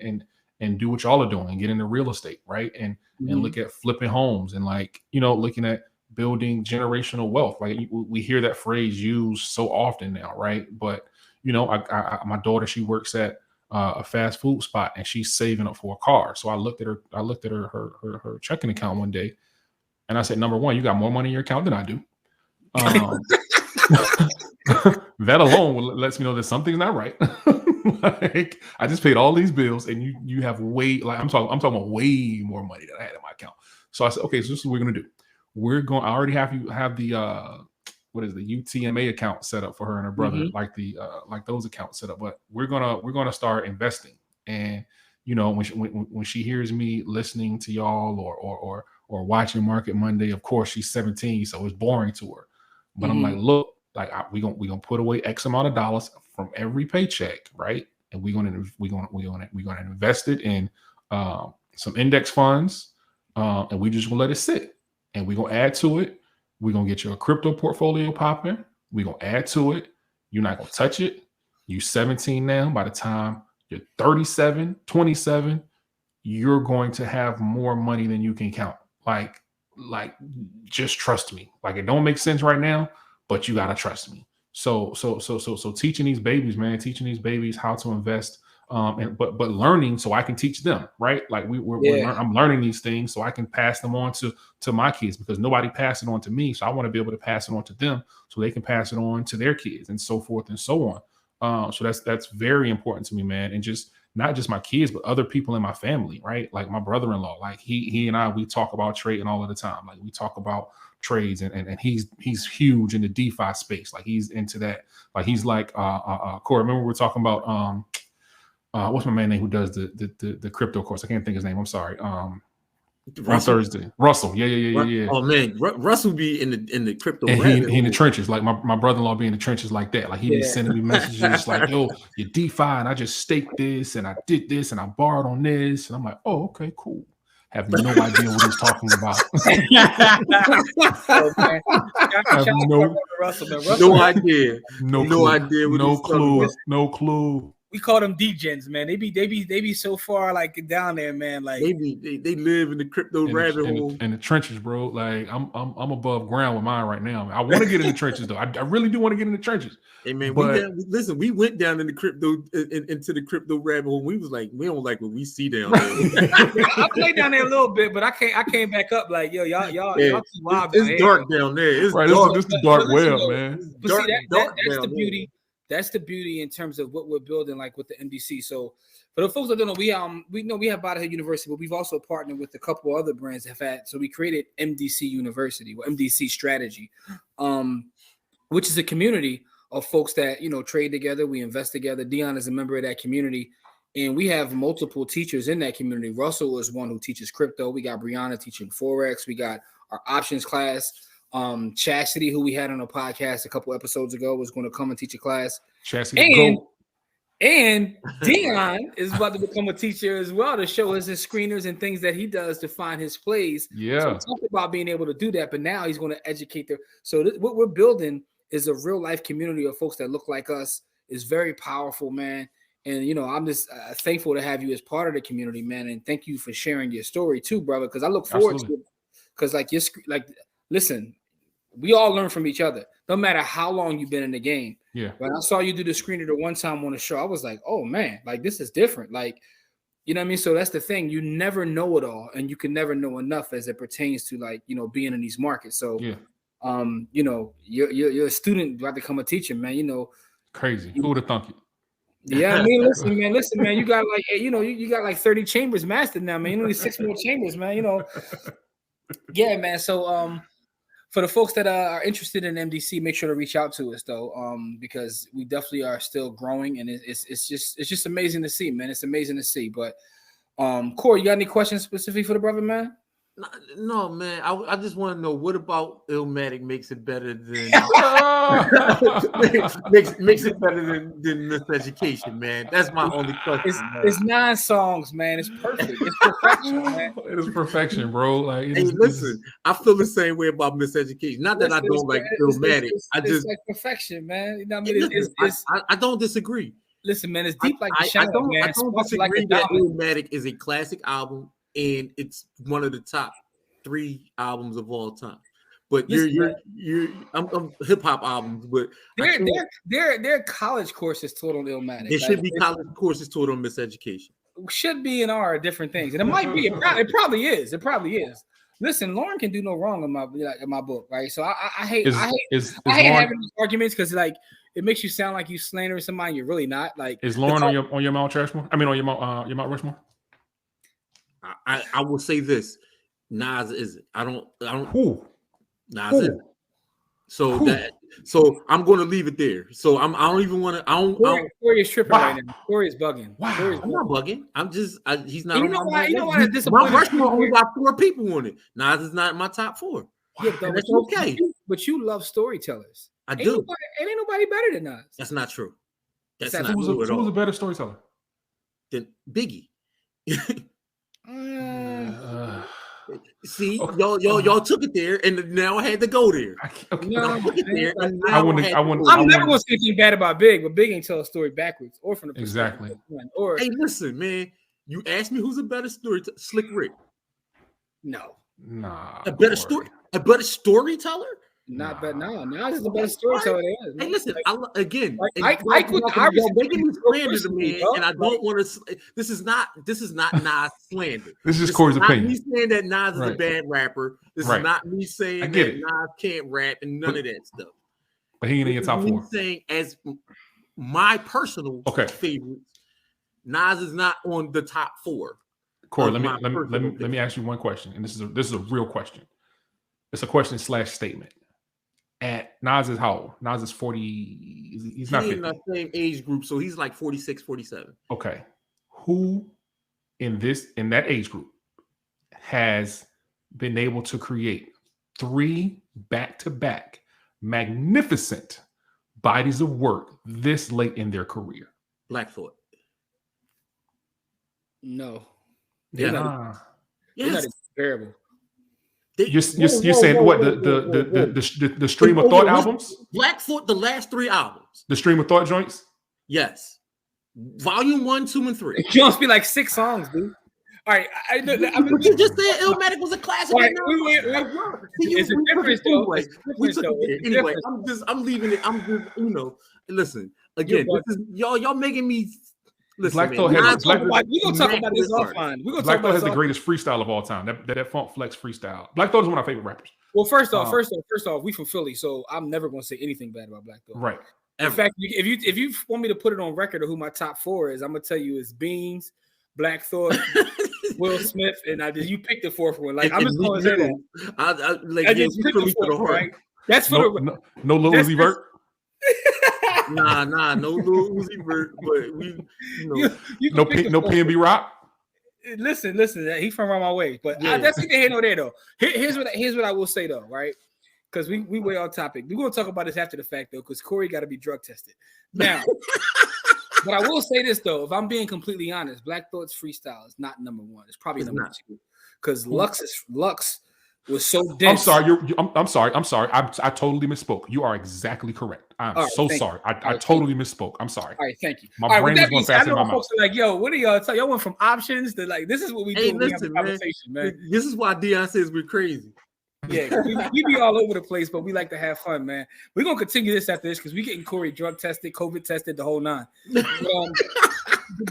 and do what y'all are doing, get into real estate, right? And look at flipping homes and, like, looking at building generational wealth. Like we hear that phrase used so often now, right? But my daughter, she works at a fast food spot and she's saving up for a car. So I looked at her checking account one day and I said, number one, you got more money in your account than I do. That alone lets me know that something's not right. Like, I just paid all these bills and you have way, like, I'm talking about way more money than I had in my account. So I said, okay, so this is what we're going to do. I already have the what is the UTMA account set up for her and her brother, like those accounts set up. But we're gonna start investing. And when she hears me listening to y'all or watching Market Monday, of course she's 17, so it's boring to her. But I'm like, look, like we gonna put away X amount of dollars from every paycheck, right? And we're gonna invest it in some index funds, and we just gonna let it sit, and we're gonna add to it. We're going to get your crypto portfolio popping. We're going to add to it. You're not going to touch it. You're 17 now. By the time you're 37, 27, you're going to have more money than you can count. Like, just trust me. Like, it don't make sense right now, but you got to trust me. So teaching these babies how to invest, but learning so I can teach them, right? Like I'm learning these things so I can pass them on to my kids, because nobody passed it on to me. So I want to be able to pass it on to them so they can pass it on to their kids, and so forth and so on. So that's very important to me, man. And just not just my kids, but other people in my family, right? Like my brother-in-law, like he and I, we talk about trading all of the time. Like we talk about trades, and he's huge in the DeFi space. Like he's into that. Like he's like Corey, remember we were talking about what's my man name who does the crypto course? I can't think his name. I'm sorry. On Thursday, Russell. Yeah. Oh man, Russell be in the crypto. And he in the trenches. Like my brother-in-law be in the trenches like that. Like he be sending me messages like, "Yo, you DeFi, and I just staked this, and I did this, and I borrowed on this," and I'm like, "Oh, okay, cool." Have no idea what he's talking about. No idea. No clue. We call them degens, man. They be so far like down there, man. Like they live in the crypto rabbit hole. In the trenches, bro. Like I'm above ground with mine right now. I want to get in the trenches though. I really do want to get in the trenches. Hey man, we went down in the crypto into the crypto rabbit hole. We was like, we don't like what we see down there. I played down there a little bit, but I came back up like, yo, y'all too wild. It's dark down there. It's right. Dark. This is the dark web, man. But see, that's the beauty. That's the beauty in terms of what we're building, like with the MDC. So for the folks that don't know, we know we have Bodyhead University, but we've also partnered with a couple other brands that have had. So we created MDC University, or MDC Strategy, which is a community of folks that trade together. We invest together. Dion is a member of that community, and we have multiple teachers in that community. Russell is one who teaches crypto. We got Brianna teaching Forex. We got our options class. Chastity, who we had on a podcast a couple episodes ago, was going to come and teach a class. Chastity, and Dion is about to become a teacher as well, to show us his screeners and things that he does to find his plays. Yeah, so we talked about being able to do that, but now he's going to educate them. So what we're building is a real life community of folks that look like us. Is very powerful, man. And I'm just thankful to have you as part of the community, man. And thank you for sharing your story too, brother. Because I look forward to it. Because listen, we all learn from each other, no matter how long you've been in the game. Yeah. When I saw you do the screener the one time on the show, I was like, oh man, like this is different. Like, you know what I mean? So that's the thing. You never know it all, and you can never know enough as it pertains to being in these markets. So yeah. You're a student about to become a teacher, man. Crazy. Who would have thunk it? Yeah, I mean, listen, man. You got you got like 30 chambers mastered now, man. You only 6 more chambers, man. Yeah, man. So for the folks that are interested in MDC, make sure to reach out to us though, because we definitely are still growing, and it's just amazing to see, man. It's amazing to see. But Corey, you got any questions specifically for the brother, man? No, man. I just want to know, what about Illmatic makes it better than makes it better than Miseducation, man? That's my only question. It's 9 songs, man. It's perfect. It's perfection, man. It is perfection, bro. Like, listen, I feel the same way about Miseducation. Not that I don't like Illmatic. It's like perfection, man. You know what I mean? I don't disagree. Listen, man, it's deep like the shadow, man. I don't disagree that Illmatic is a classic album, and it's one of the top 3 albums of all time. But I'm hip hop albums, but they're college courses taught on Illmatic. There should be college courses taught on Miseducation. Should be and are different things, and it might be. It probably is. It probably is. Listen, Lauren can do no wrong in my book, right? So I hate having these arguments because like it makes you sound like you slandering somebody you're really not. Like, is Lauren on your Mount Rushmore? I mean, on your Mount Rushmore. I will say this: Nas isn't. I don't. Who? Nas isn't. So I'm going to leave it there. So I don't even want to. Corey is tripping right now. Corey is bugging. Wow. I'm not bugging. I'm just. He's not. You know why? You know why? Mount Rushmore only got 4 people on it. Nas is not in my top 4. Yeah, that's okay. But you love storytellers. I do. Ain't nobody better than Nas. That's not true. That's not true at all. Who's a better storyteller than Biggie? See, okay. y'all took it there, and now I had to go there. I'm never gonna say anything bad about Big, but Big ain't tell a story backwards or from the exactly. Or hey, listen, man, you asked me who's a better storyteller? Slick Rick. No, a better storyteller. Not bad. No, Nas is the best storyteller there is. Hey, listen, I could obviously making me slander the man, and I don't want to. This is not Nas slander. This is Corey's opinion. Me saying that Nas is a bad rapper. This is not me saying that Nas can't rap and none of that stuff. But he ain't in your top 4. Saying as my personal favorite, Nas is not on the top 4. Corey, let me ask you one question, and this is a real question. It's a question / statement. At Nas is how old? Nas is 40. He's not 50. In the same age group, so he's like 46, 47. Okay. Who in that age group has been able to create 3 back-to-back magnificent bodies of work this late in their career? Black Thought. No. Yeah. They're not terrible. You're saying what the Stream of Thought albums? Black Thought, the last 3 albums. The Stream of Thought joints? Yes. Volume 1, 2, and 3. You must be like 6 songs, dude. All right. But you just said Illmatic was a classic. Right, it's a difference, though. Anyway, I'm leaving it. I'm just, listen, again, this is, y'all making me. Listen, Black Thought has we're gonna talk about this offline. Black Thought has the greatest freestyle of all time. That Funk Flex freestyle. Black Thought is one of my favorite rappers. Well, first off, we from Philly, so I'm never gonna say anything bad about Black Thought. Right. In fact, if you want me to put it on record of who my top 4 is, I'm gonna tell you it's Beans, Black Thought, Will Smith, and you picked the 4th one. Like, I'm just gonna say that. I just picked the 4th, right? That's for no Lil Uzi Vert. Nah, no Lil Uzi Vert, but no PNB Rock. Listen, he from around my way, but that's neither here nor there though. Here's what I will say though, right? Because we way off topic. We're gonna talk about this after the fact though, because Corey got to be drug tested now. But I will say this though, if I'm being completely honest, Black Thought's freestyle is not number 1. It's probably number 2 because Lux was so dense. I'm sorry. I totally misspoke. You are exactly correct. I'm so sorry. I totally misspoke. I'm sorry. All right, thank you. My brain is going faster than my mouth. Folks are like, yo, what are y'all? Y'all went from options to like, this is what we do. Listen, man. This is why Dion says we're crazy. Yeah, we be all over the place, but we like to have fun, man. We're gonna continue this after this because we getting Corey drug tested, COVID tested, the whole 9.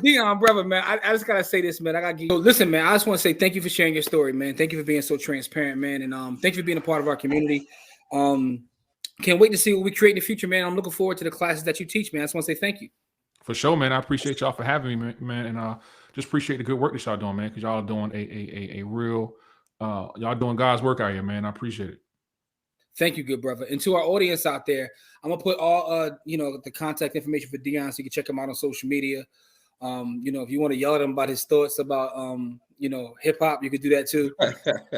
Dion, brother, man, I just gotta say this, man. Listen, man. I just want to say thank you for sharing your story, man. Thank you for being so transparent, man, and thank you for being a part of our community. Can't wait to see what we create in the future, man. I'm looking forward to the classes that you teach, man. I just want to say thank you. For sure, man. I appreciate y'all for having me, man, and just appreciate the good work that y'all doing, man. Because y'all are doing a real, y'all doing God's work out here, man. I appreciate it. Thank you, good brother. And to our audience out there, I'm gonna put all the contact information for Dion so you can check him out on social media. You know, if you want to yell at him about his thoughts about you know, hip hop, you could do that too.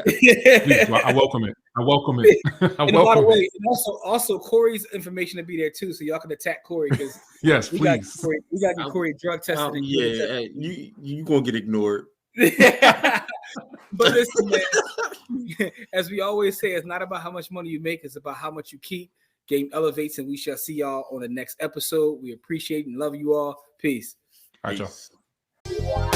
Please, I welcome it. I welcome it. I and by the welcome way, it. and also Corey's information to be there too, so y'all can attack Corey because Yes, please. We got to get Corey drug tested. Yeah, you gonna get ignored. But listen, man, as we always say, it's not about how much money you make, it's about how much you keep. Game elevates, and we shall see y'all on the next episode. We appreciate and love you all. Peace. All right, y'all.